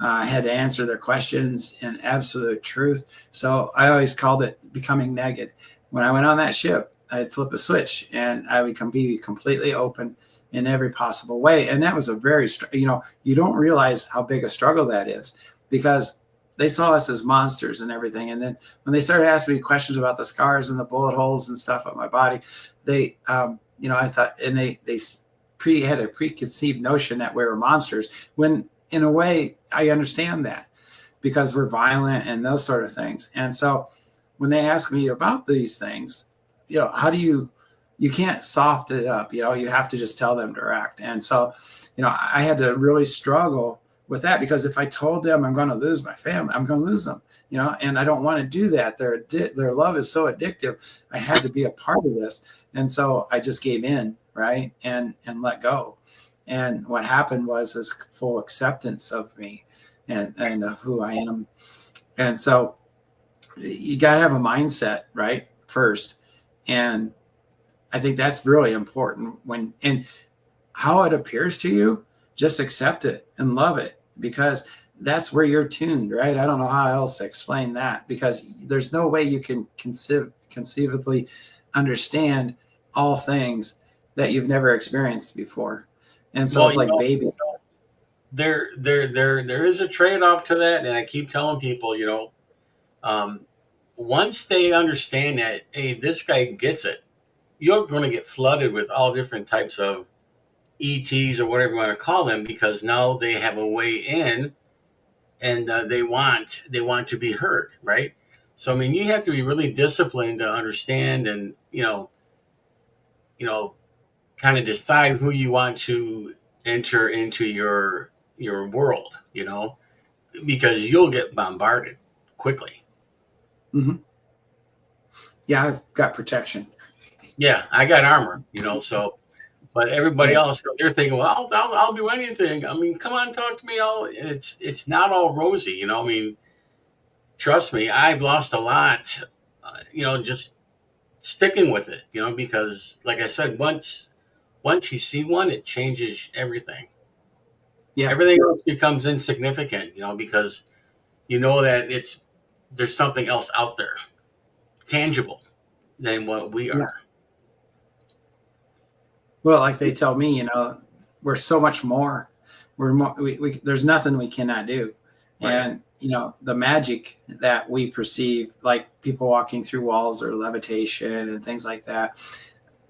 I had to answer their questions in absolute truth. So I always called it becoming naked. When I went on that ship, I'd flip a switch and I would be completely open in every possible way. And that was a very, you don't realize how big a struggle that is, because they saw us as monsters and everything. And then when they started asking me questions about the scars and the bullet holes and stuff on my body, they, I thought, and they had a preconceived notion that we were monsters, when in a way I understand that, because we're violent and those sort of things. And so when they ask me about these things, how do you can't soft it up, you have to just tell them direct. And so, I had to really struggle with that, because if I told them I'm going to lose my family, I'm going to lose them, and I don't want to do that. Their love is so addictive. I had to be a part of this. And so I just gave in, right, and let go. And what happened was this full acceptance of me and of who I am. And so you got to have a mindset, right, first. And I think that's really important. And how it appears to you, just accept it and love it, because that's where you're tuned, right? I don't know how else to explain that, because there's no way you can conceivably understand all things that you've never experienced before. And so it's like babies. There is a trade-off to that, and I keep telling people, once they understand that, hey, this guy gets it, you're going to get flooded with all different types of ETs or whatever you want to call them, because now they have a way in, and they want to be heard, right? So you have to be really disciplined to understand, and kind of decide who you want to enter into your world, because you'll get bombarded quickly. Mm-hmm. Yeah, I've got protection. Yeah, I got armor, so. But everybody else, they're thinking, well, I'll do anything. Come on, talk to me. It's not all rosy, Trust me, I've lost a lot, just sticking with it, because like I said, once you see one, it changes everything. Yeah. Everything else becomes insignificant, because that there's something else out there, tangible, than what we are. Yeah. Well, like they tell me, we're so much more. We're more. There's nothing we cannot do, Right. And the magic that we perceive, like people walking through walls or levitation and things like that.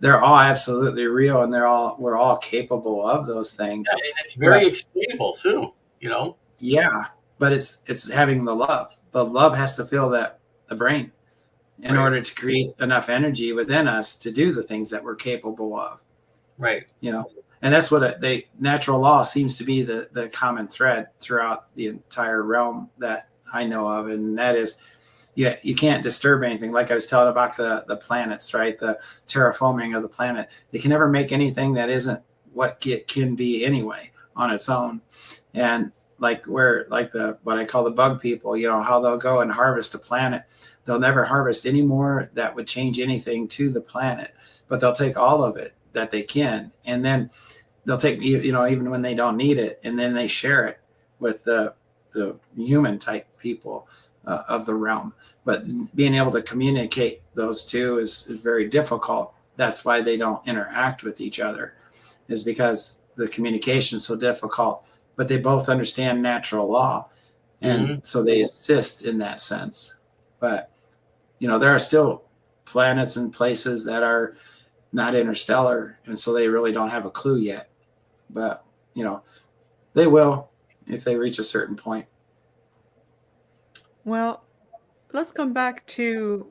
they're all absolutely real, and we're all capable of those things. Yeah, and it's very But explainable too. yeah, but it's having the love. The love has to fill the brain in Right, order to create enough energy within us to do the things that we're capable of. right. And that's what they natural law seems to be the common thread throughout the entire realm that I know of, and that is, yeah, you can't disturb anything. Like I was telling about the planets, right? The terraforming of the planet. They can never make anything that isn't what it can be anyway on its own. And like the what I call the bug people, how they'll go and harvest a planet. They'll never harvest any more that would change anything to the planet, but they'll take all of it that they can, and then they'll take, even when they don't need it, and then they share it with the human type people of the realm. But being able to communicate those two is very difficult. That's why they don't interact with each other, is because the communication is so difficult. But they both understand natural law, and so they assist in that sense. But there are still planets and places that are not interstellar, and so they really don't have a clue yet. But they will if they reach a certain point. Well, let's come back to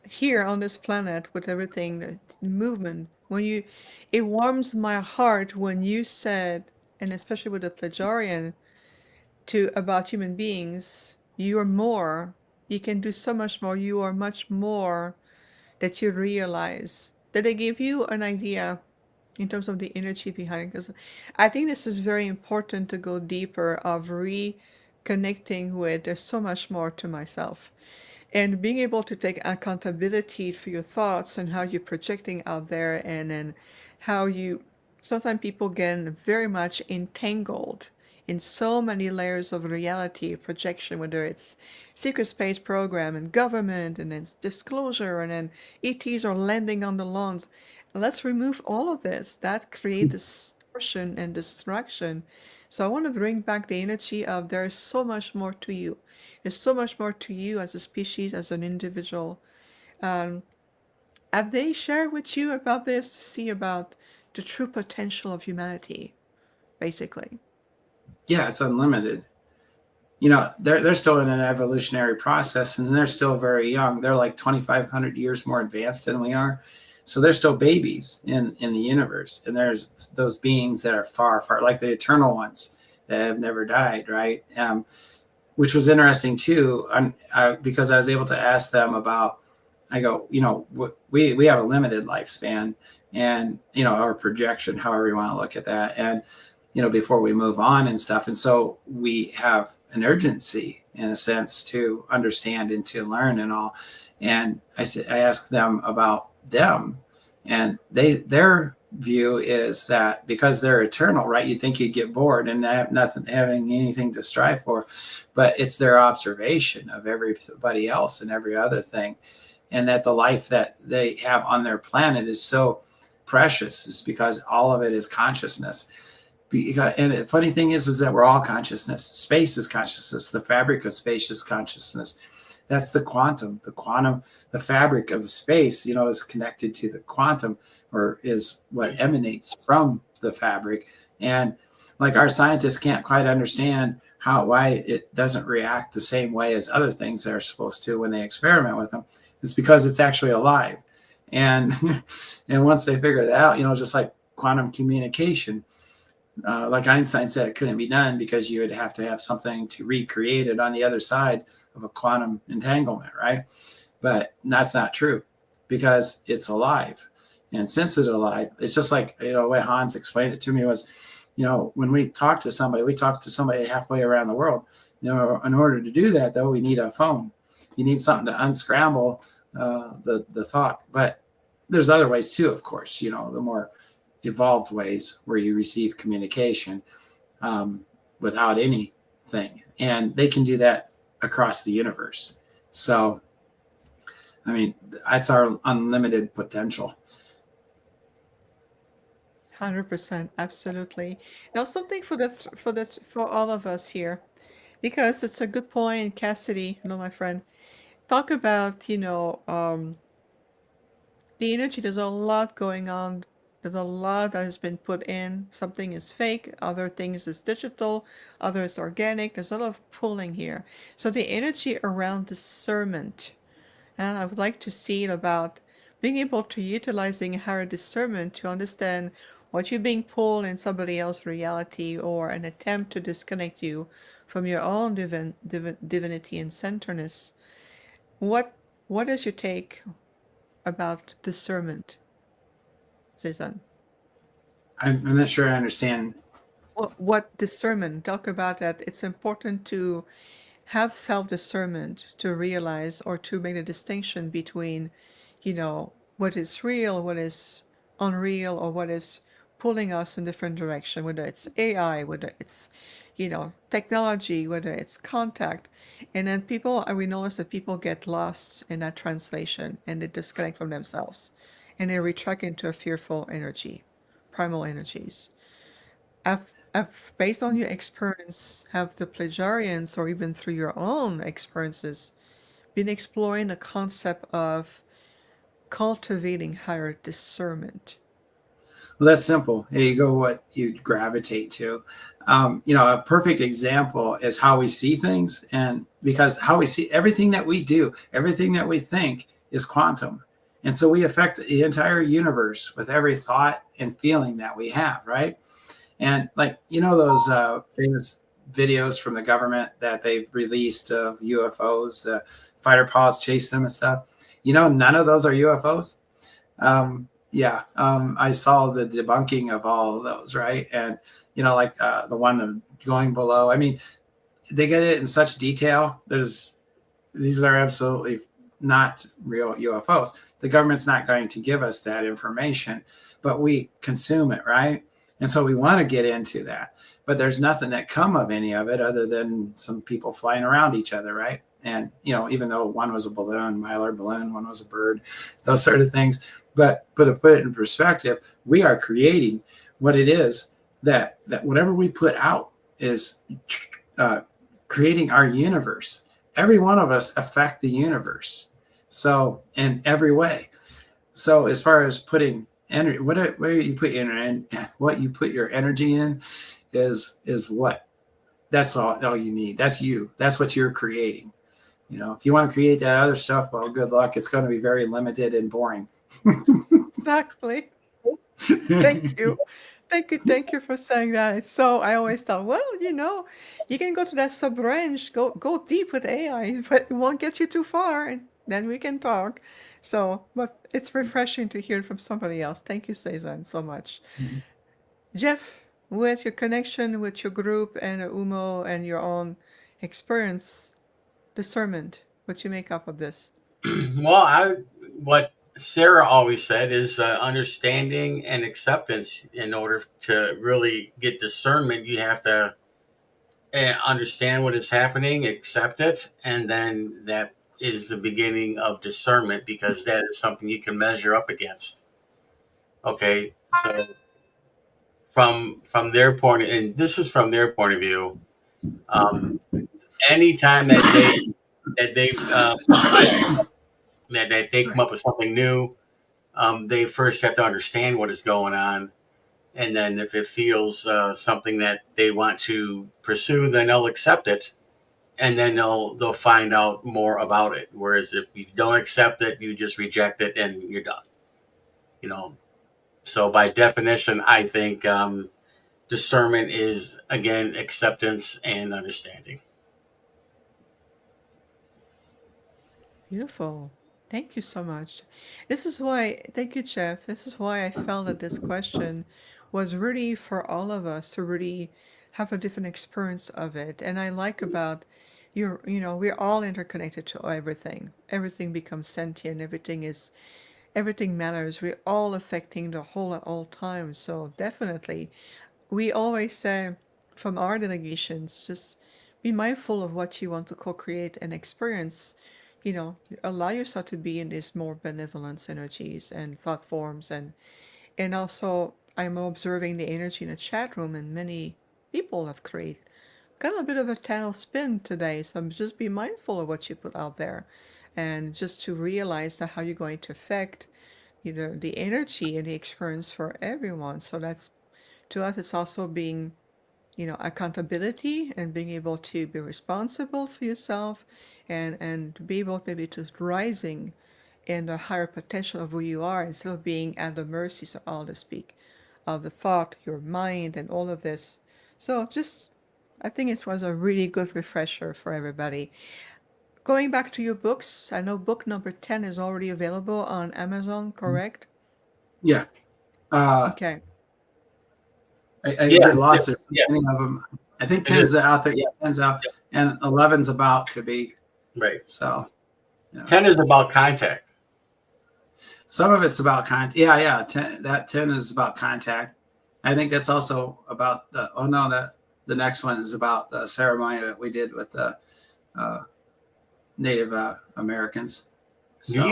here on this planet with everything, the movement. It warms my heart when you said, and especially with the Plejaren, about human beings, you are more. You can do so much more. You are much more that you realize. Did they give you an idea in terms of the energy behind it? Because I think this is very important to go deeper of reconnecting with there's so much more to myself. And being able to take accountability for your thoughts and how you're projecting out there, and then how you sometimes people get very much entangled in so many layers of reality projection, whether it's secret space program and government and then disclosure and then ETs are landing on the lawns. Let's remove all of this. That creates distortion and distraction. So I want to bring back the energy of there is so much more to you. There's so much more to you as a species, as an individual. Um, have they shared with you about this to see about the true potential of humanity, basically? Yeah, it's unlimited. They're still in an evolutionary process, and they're still very young. They're like 2,500 years more advanced than we are. So they're still babies in the universe. And there's those beings that are far, far, like the eternal ones that have never died, right? Which was interesting too, because I was able to ask them about, I go, we have a limited lifespan, and, our projection, however you want to look at that. And, before we move on and stuff. And so we have an urgency in a sense to understand and to learn and all. And I asked them about them, and their view is that because they're eternal, right? You'd think you'd get bored and have nothing, having anything to strive for, but it's their observation of everybody else and every other thing. And that the life that they have on their planet is so precious, is because all of it is consciousness. And the funny thing is that we're all consciousness. Space is consciousness. The fabric of space is consciousness. That's the quantum. The fabric of the space, is connected to the quantum, or is what emanates from the fabric. And like our scientists can't quite understand why it doesn't react the same way as other things that are supposed to when they experiment with them. It's because it's actually alive. And and once they figure that out, just like quantum communication, like Einstein said, it couldn't be done because you would have to have something to recreate it on the other side of a quantum entanglement, right? But that's not true, because it's alive. And since it's alive, it's just like, the way Hans explained it to me was, when we talk to somebody halfway around the world. In order to do that, though, we need a phone. You need something to unscramble the thought. But there's other ways too, of course, the more evolved ways where you receive communication without anything. And they can do that across the universe. So, I mean, that's our unlimited potential. 100%, absolutely. Now, something for all of us here, because it's a good point, Cassidy, my friend. Talk about, The energy, there's a lot going on. There's a lot that has been put in. Something is fake, other things is digital, other is organic. There's a lot of pulling here. So the energy around discernment, and I would like to see it about being able to utilizing higher discernment to understand what you're being pulled in somebody else's reality or an attempt to disconnect you from your own divinity and centerness. What what is your take about discernment, Zaysan? I'm not sure I understand. What discernment? Talk about that. It's important to have self-discernment to realize or to make a distinction between, what is real, what is unreal, or what is pulling us in different direction, whether it's AI, whether it's, technology, whether it's contact. And then we notice that people get lost in that translation and they disconnect from themselves and they retract into a fearful energy, primal energies. Based on your experience, have the Plejarians, or even through your own experiences, been exploring the concept of cultivating higher discernment? Well, that's simple. There you go. What you gravitate to. A perfect example is how we see things, and because how we see everything that we do, everything that we think is quantum, and so we affect the entire universe with every thought and feeling that we have, right? And like those famous videos from the government that they've released of UFOs, the fighter pilots chasing them and stuff. None of those are UFOs. Yeah, I saw the debunking of all of those, right? And like the one of going below. I mean, they get it in such detail. These are absolutely not real UFOs. The government's not going to give us that information, but we consume it, right? And so we want to get into that, but there's nothing that come of any of it other than some people flying around each other, right? And even though one was a balloon, Mylar balloon, one was a bird, those sort of things. But to put it in perspective, we are creating what it is that whatever we put out is creating our universe. Every one of us affect the universe. So in every way. So as far as putting energy, where you put what you put your energy in is what. That's all you need. That's you. That's what you're creating. If you want to create that other stuff, well, good luck. It's going to be very limited and boring. Exactly. Thank you. Thank you for saying that. So I always thought, well, you can go to that sub range, go deep with AI, but it won't get you too far, and then we can talk. So, but it's refreshing to hear from somebody else. Thank you, Cezanne, so much. Jeff, with your connection with your group and UMO and your own experience, discernment, what you make up of this? Well, what Sarah always said is understanding and acceptance. In order to really get discernment, you have to understand what is happening, accept it, and then that is the beginning of discernment, because that is something you can measure up against. Okay, so from their point, and this is from their point of view, um, anytime that they come up with something new, they first have to understand what is going on, and then if it feels something that they want to pursue, then they'll accept it, and then they'll find out more about it. Whereas if you don't accept it, you just reject it and you're done. You know. So by definition, I think discernment is again acceptance and understanding. Beautiful. Thank you so much. Thank you, Jeff. This is why I felt that this question was really for all of us to really have a different experience of it. And I like about we're all interconnected to everything. Everything becomes sentient. Everything matters. We're all affecting the whole at all times. So definitely, we always say from our delegations, just be mindful of what you want to co-create and experience. Allow yourself to be in these more benevolence energies and thought forms, and also I'm observing the energy in the chat room, and many people have created kind of a bit of a tail spin today. So just be mindful of what you put out there, and just to realize that how you're going to affect the energy and the experience for everyone. So that's, to us, it's also being, accountability and being able to be responsible for yourself, and to be able maybe to rising in the higher potential of who you are, instead of being at the mercy, so all to speak, of the thought, your mind, and all of this. So just, I think it was a really good refresher for everybody. Going back to your books, I know book number 10 is already available on Amazon, correct? Yeah. Okay. I Yeah, get lost. There's so yeah, many of them. I think it is. 10's out there. Yeah, 10's out, and 11's about to be. Right. So, yeah. 10 is about contact. Some of it's about contact. Yeah. 10 is about contact. I think that's also about the. Oh no, the next one is about the ceremony that we did with the Native Americans. So, Do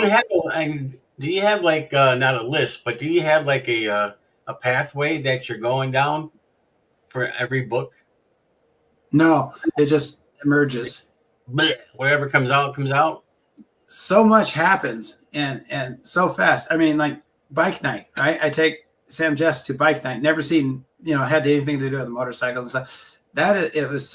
you have like not a list, but do you have like a pathway that you're going down for every book? no, it just emerges. Blech, whatever comes out comes out. So much happens and so fast. I mean, like bike night, right? I take Sam Jess to bike night. Never seen, had anything to do with motorcycles and stuff. It was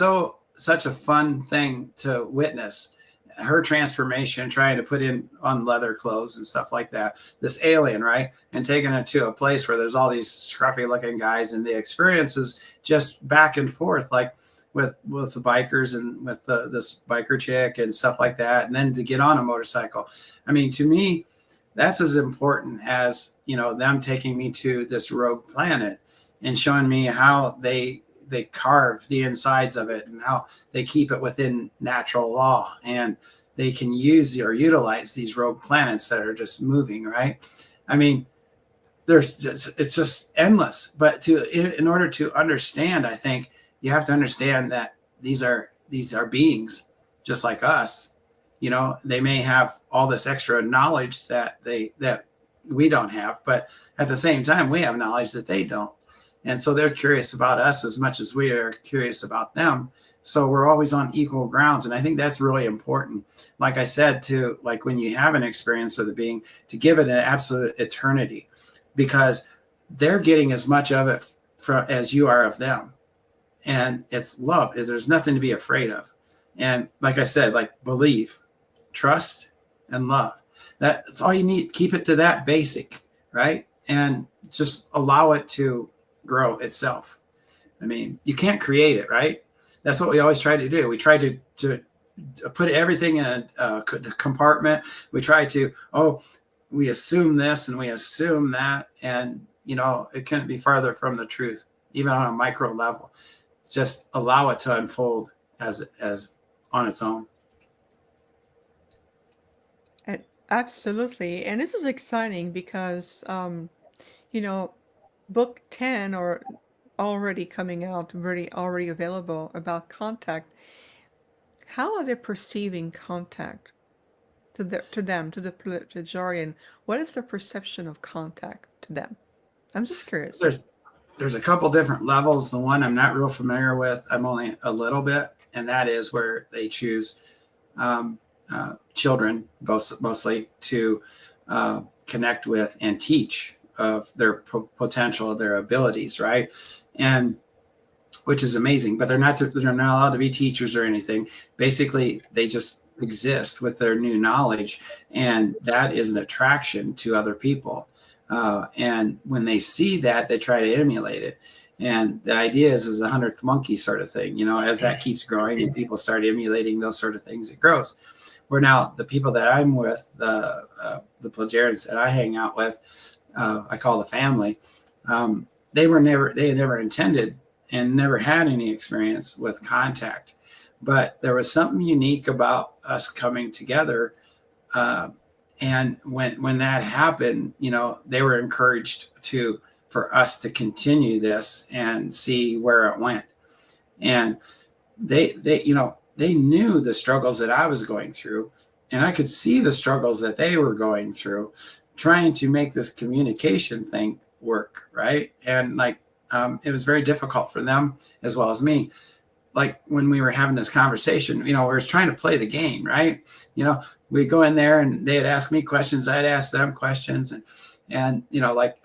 such a fun thing to witness. Her transformation, trying to put on leather clothes and stuff like that. This alien, right? And taking it to a place where there's all these scruffy looking guys, and the experiences just back and forth, like with the bikers and with this biker chick and stuff like that. And then to get on a motorcycle. I mean, to me, that's as important as, them taking me to this rogue planet and showing me how they carve the insides of it and how they keep it within natural law, and they can use or utilize these rogue planets that are just moving, right? I mean, it's just endless. But in order to understand, I think you have to understand that these are beings just like us. They may have all this extra knowledge that we don't have, but at the same time, we have knowledge that they don't. And so they're curious about us as much as we are curious about them. So we're always on equal grounds. And I think that's really important. Like I said, like when you have an experience with a being, to give it an absolute eternity, because they're getting as much of it as you are of them. And it's love. There's nothing to be afraid of. And like I said, like believe, trust, and love. That's all you need. Keep it to that basic, right? And just allow it to grow itself. I mean, you can't create it, right? That's what we always try to do. We try to put everything in a compartment. We try to, we assume this and we assume that. And, it couldn't be farther from the truth, even on a micro level. Just allow it to unfold as on its own. Absolutely. And this is exciting because, book 10 or already coming out, already available, about contact. How are they perceiving contact to them, to the Plejaren? What is their perception of contact to them? I'm just curious. There's a couple different levels. The one I'm not real familiar with, I'm only a little bit, and that is where they choose children, mostly, to connect with and teach of their potential, their abilities, right? And which is amazing. But they're not allowed to be teachers or anything. Basically, they just exist with their new knowledge, and that is an attraction to other people. And when they see that, they try to emulate it. And the idea is a 100th monkey sort of thing. As that keeps growing and people start emulating those sort of things, it grows. Where now the people that I'm with, the Plejarens that I hang out with, I call the family. They never intended and never had any experience with contact, but there was something unique about us coming together. And when that happened, they were encouraged for us to continue this and see where it went. And they knew the struggles that I was going through, and I could see the struggles that they were going through, trying to make this communication thing work, right? And it was very difficult for them as well as me. Like when we were having this conversation, we were trying to play the game, right? We go in there and they'd ask me questions, I'd ask them questions, And, like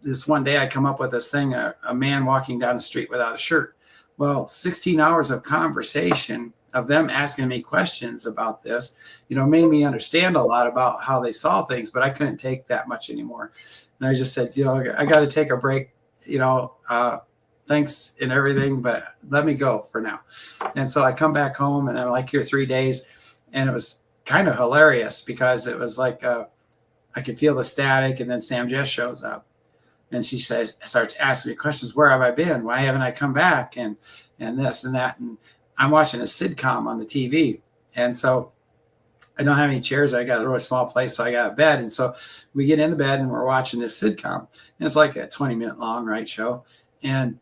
this one day I come up with this thing, a man walking down the street without a shirt. Well, 16 hours of conversation of them asking me questions about this, made me understand a lot about how they saw things, but I couldn't take that much anymore. And I just said, I got to take a break, thanks and everything, but let me go for now. And so I come back home and I'm like here 3 days, and it was kind of hilarious because it was like, I could feel the static, and then Sam Jess shows up. And she starts asking me questions. Where have I been? Why haven't I come back? And this and that. And I'm watching a sitcom on the TV. And so I don't have any chairs. I got a really small place. So I got a bed. And so we get in the bed and we're watching this sitcom. And it's like a 20-minute long, right, show. And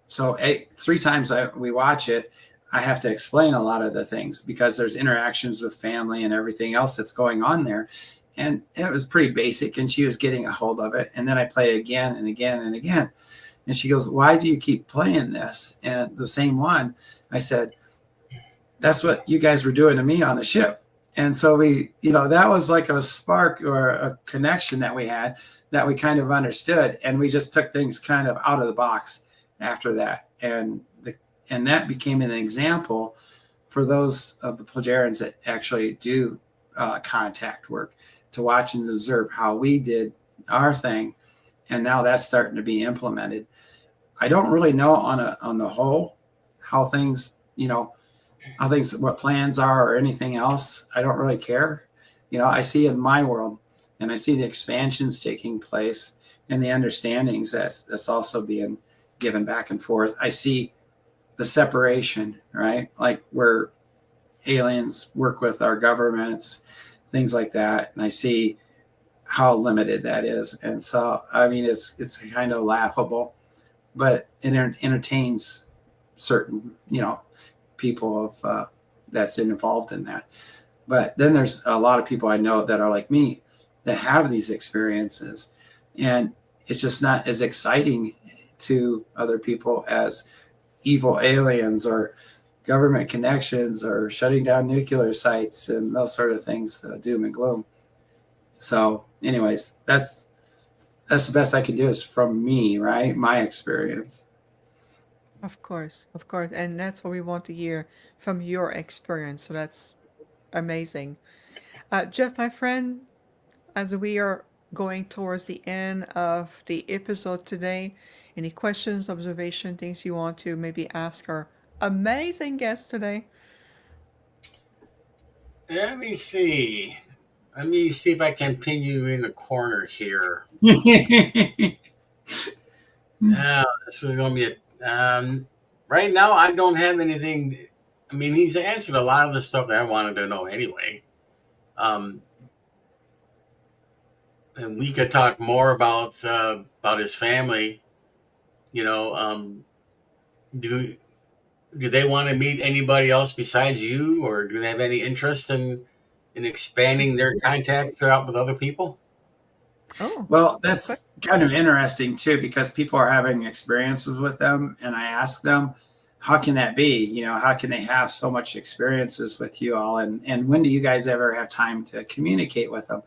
so 3 times we watch it, I have to explain a lot of the things because there's interactions with family and everything else that's going on there. And it was pretty basic, and she was getting a hold of it. And then I play it again and again and again. And she goes, why do you keep playing this? And the same one, I said, that's what you guys were doing to me on the ship. And so we, that was like a spark or a connection that we had that we kind of understood. And we just took things kind of out of the box after that. And that became an example for those of the Plejarens that actually do contact work, to watch and observe how we did our thing. And now that's starting to be implemented. I don't really know on the whole how things, what plans are or anything else. I don't really care. I see in my world, and I see the expansions taking place and the understandings that's also being given back and forth. I see the separation, right? Like where aliens work with our governments, things like that. And I see how limited that is. And so, I mean, it's kind of laughable, but it entertains certain, people of that's involved in that. But then there's a lot of people I know that are like me that have these experiences, and it's just not as exciting to other people as evil aliens or government connections or shutting down nuclear sites and those sort of things, the doom and gloom. So anyways, that's the best I can do is from me, right? My experience. Of course, of course. And that's what we want to hear from your experience. So that's amazing. Jeff, my friend, as we are going towards the end of the episode today, any questions, observation, things you want to maybe ask our amazing guest today? Let me see. Let me see if I can pin you in the corner here. Now, this is going to be right now, I don't have anything. I mean, he's answered a lot of the stuff that I wanted to know anyway. And we could talk more about his family. Do they want to meet anybody else besides you, or do they have any interest in expanding their contact throughout with other people? Oh, well, that's kind of interesting too, because people are having experiences with them, and I ask them, how can that be? How can they have so much experiences with you all? And when do you guys ever have time to communicate with them?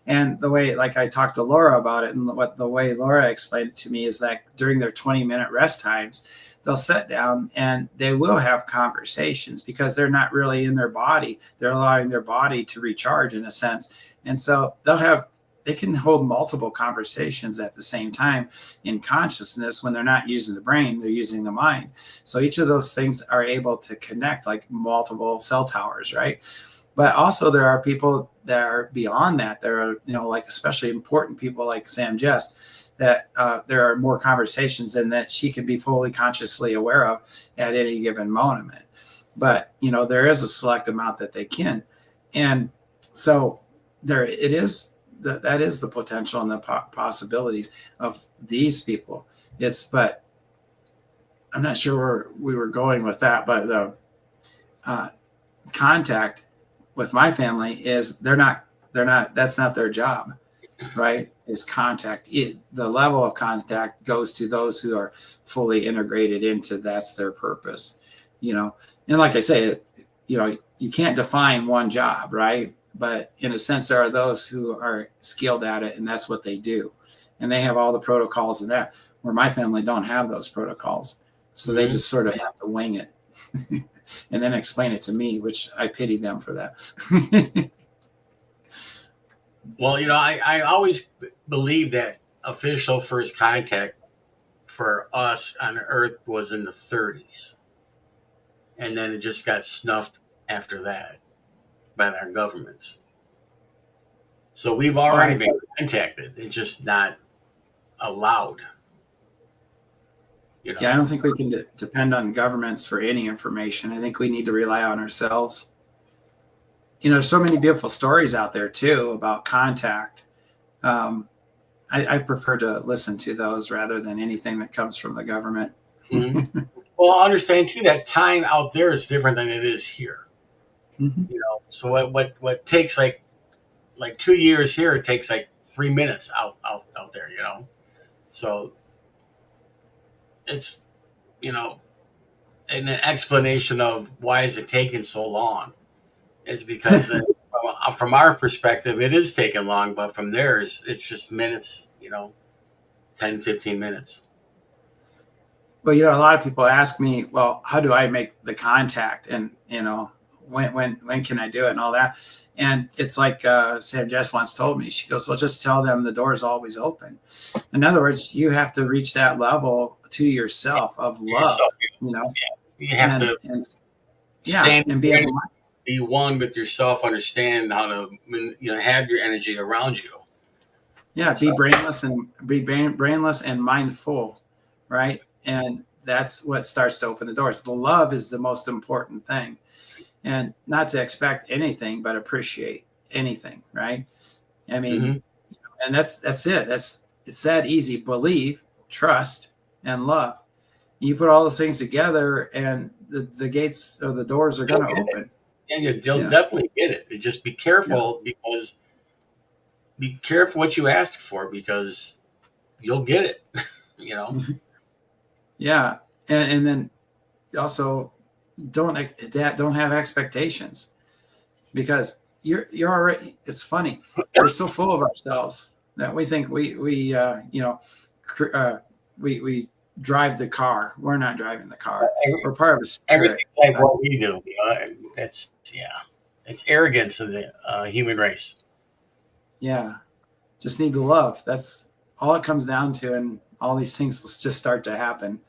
And the way, like I talked to Laura about it, and the way Laura explained it to me is that during their 20-minute rest times, they'll sit down and they will have conversations because they're not really in their body. They're allowing their body to recharge in a sense. And so they can hold multiple conversations at the same time in consciousness. When they're not using the brain, they're using the mind. So each of those things are able to connect like multiple cell towers, right? But also there are people that are beyond that. There are, like especially important people like Sam Jess, that there are more conversations than that she can be fully consciously aware of at any given moment. But, there is a select amount that they can. And so that is the potential and the possibilities of these people. But I'm not sure where we were going with that, but the contact with my family is they're not, that's not their job, right? Is contact. The level of contact goes to those who are fully integrated into that's their purpose, and like I say, you can't define one job, right? but in a sense, there are those who are skilled at it, and that's what they do, and they have all the protocols and that. Where my family don't have those protocols, so they just sort of have to wing it, and then explain it to me, which I pity them for that. Well, I always believe that official first contact for us on Earth was in the 30s. And then it just got snuffed after that by our governments. So we've already been contacted. It's just not allowed. Yeah, I don't think we can depend on governments for any information. I think we need to rely on ourselves. There's so many beautiful stories out there too about contact. I prefer to listen to those rather than anything that comes from the government. Mm-hmm. Well, I understand too that time out there is different than it is here. Mm-hmm. So what takes like 2 years here, it takes like 3 minutes out there. So it's an explanation of why is it taking so long is because from our perspective it is taking long, but from theirs it's just minutes, 10, 15 minutes. Well, a lot of people ask me, well, how do I make the contact, and when can I do it and all that. And it's like Sam Jess once told me, she goes, well, just tell them the door is always open. In other words, you have to reach that level to yourself of love. You have to stand and be one with yourself, understand how to have your energy around you. Yeah, be brainless and mindful, right? And that's what starts to open the doors. The love is the most important thing, and not to expect anything, but appreciate anything, right? I mean, and that's it. It's that easy. Believe, trust, and love. You put all those things together, and the gates or the doors are going to open. And you'll definitely get it. And just be careful because be careful what you ask for because you'll get it. Yeah, and then also don't have expectations, because you're already. It's funny. We're so full of ourselves that we think we drive the car. We're not driving the car. We're part of a spirit. Everything's like what we do. It's arrogance of the human race. Yeah, just need to love. That's all it comes down to, and all these things will just start to happen.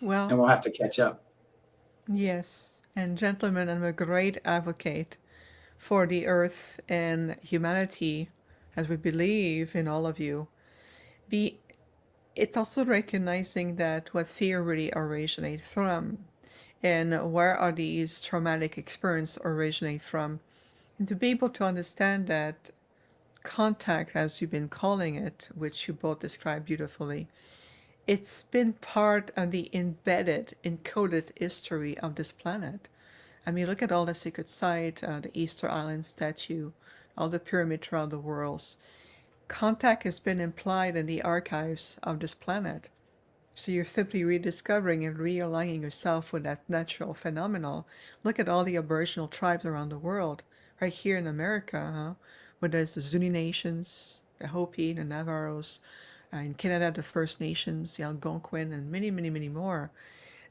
Well, and we'll have to catch up. Yes, and gentlemen, I'm a great advocate for the earth and humanity, as we believe in all of you. It's also recognizing that what fear really originates from, and where are these traumatic experiences originate from, and to be able to understand that contact, as you've been calling it, which you both described beautifully, it's been part of the embedded, encoded history of this planet. I mean, look at all the sacred sites, the Easter Island statue, all the pyramids throughout the world. Contact has been implied in the archives of this planet. So you're simply rediscovering and realigning yourself with that natural phenomenon. Look at all the Aboriginal tribes around the world, right here in America, where there's the Zuni nations, the Hopi, the Navarros, in Canada, the First Nations, the Algonquin, and many, many, many more.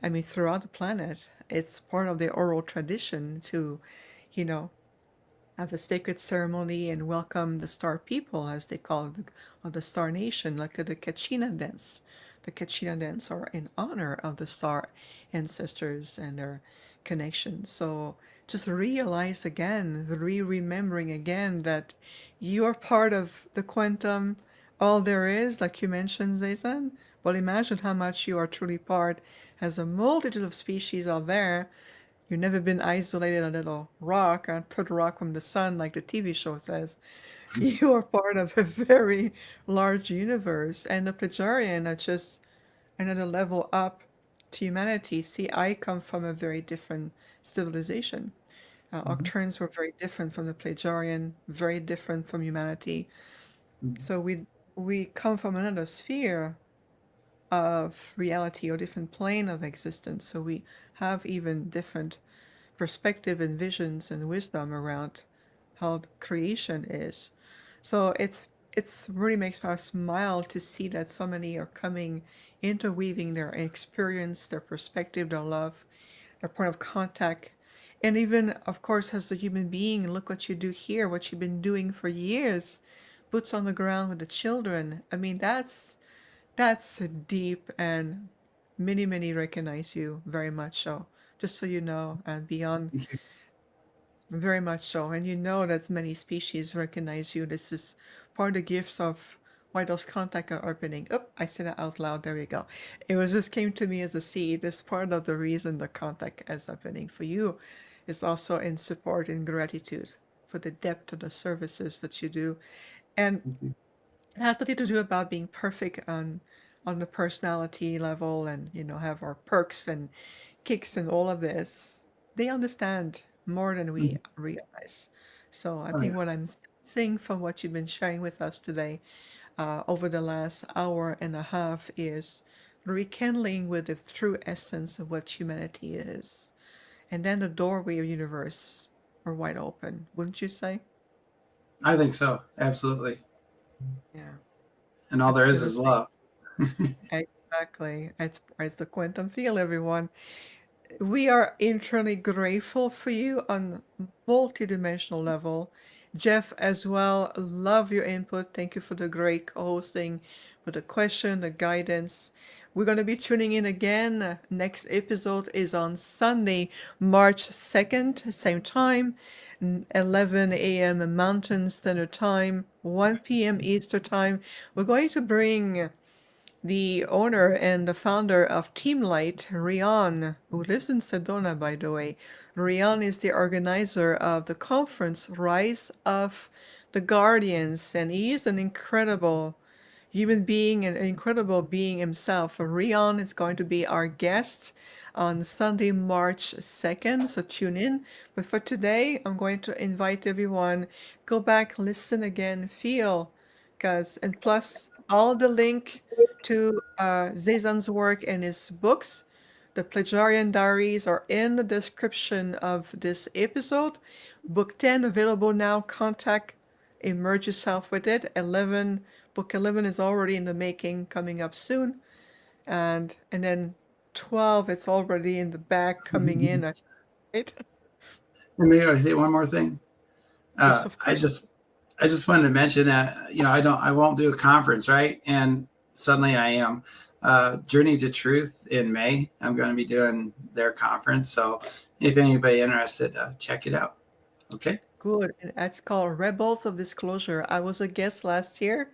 I mean, throughout the planet, it's part of the oral tradition to, you know, have a sacred ceremony and welcome the star people, as they call it, of the star nation, like the Kachina dance. The Kachina dance are in honor of the star ancestors and their connection. So just realize again, remembering again that you are part of the quantum, all there is, like you mentioned, Zaysan. Well, imagine how much you are truly part as a multitude of species out there. You've never been isolated in a little rock, a turtle rock from the sun, like the TV show says. You are part of a very large universe, and the Plejaren are just another level up to humanity. See, I come from a very different civilization. Octurans were very different from the Plejaren, very different from humanity. So we come from another sphere of reality or different plane of existence. So we have even different perspective and visions and wisdom around how the creation is. So it's really makes me smile to see that so many are coming, interweaving their experience, their perspective, their love, their point of contact. And even, of course, as a human being, look what you do here, what you've been doing for years, boots on the ground with the children. I mean, that's deep, and many recognize you very much so. Just so you know, and beyond, very much so. And you know that many species recognize you. This is part of the gifts of why those contacts are opening. Oh, I said it out loud. There we go. It was just came to me as a seed. It's part of the reason the contact is opening for you. It's also in support and gratitude for the depth of the services that you do. And it has nothing to do about being perfect on the personality level, and have our perks and kicks and all of this. They understand more than we realize. So I Oh think yeah. what I'm seeing from what you've been sharing with us today, over the last hour and a half, is rekindling with the true essence of what humanity is. And then the doorway of universe are wide open, wouldn't you say? I think so. Absolutely. Yeah, And all there is absolutely. love. Exactly. It's the quantum field, everyone. We are eternally grateful for you on multidimensional level. Jeff as well, love your input. Thank you for the great co-hosting, for the question, the guidance. We're going to be tuning in again. Next episode is on Sunday, March 2nd, same time, 11 a.m. Mountain Standard Time, 1 p.m. Eastern Time. We're going to bring the owner and the founder of Team Light, Rian, who lives in Sedona, by the way. Rian is the organizer of the conference Rise of the Guardians, and he is an incredible human being, an incredible being himself. Rian is going to be our guest on Sunday, March 2nd, so tune in. But for today, I'm going to invite everyone, go back, listen again, feel, and plus all the link to Zaysan's work and his books, the Plejaren Diaries, are in the description of this episode. Book 10 available now. Contact, immerse yourself with it. 11, book 11 is already in the making, coming up soon, and then 12, it's already in the bag, coming in. Right? And maybe I say one more thing. Yes, of I course. just wanted to mention that I won't do a conference, right? And suddenly I am. Journey to Truth in May. I'm going to be doing their conference. So if anybody interested, check it out. Okay. Good. And that's called Rebels of Disclosure. I was a guest last year,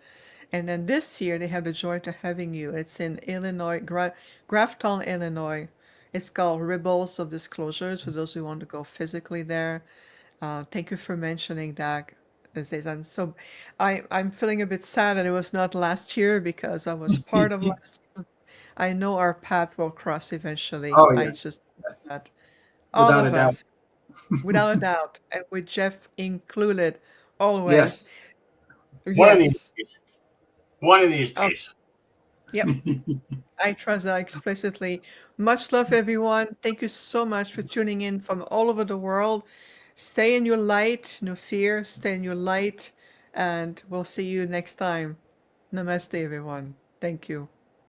and then this year they have the joy to having you. It's in Illinois, Grafton, Illinois. It's called Rebels of Disclosures for those who want to go physically there. Thank you for mentioning that, Zaysan. So I'm feeling a bit sad that it was not last year because I was part of last year. I know our path will cross eventually. Oh I yes, just yes, that all without a of doubt. us, without a doubt, and with Jeff included, always. Yes. One of these Yes. days. One of these Oh, days. yep. I trust that explicitly. Much love, everyone. Thank you so much for tuning in from all over the world. Stay in your light, no fear. Stay in your light, and we'll see you next time. Namaste, everyone. Thank you.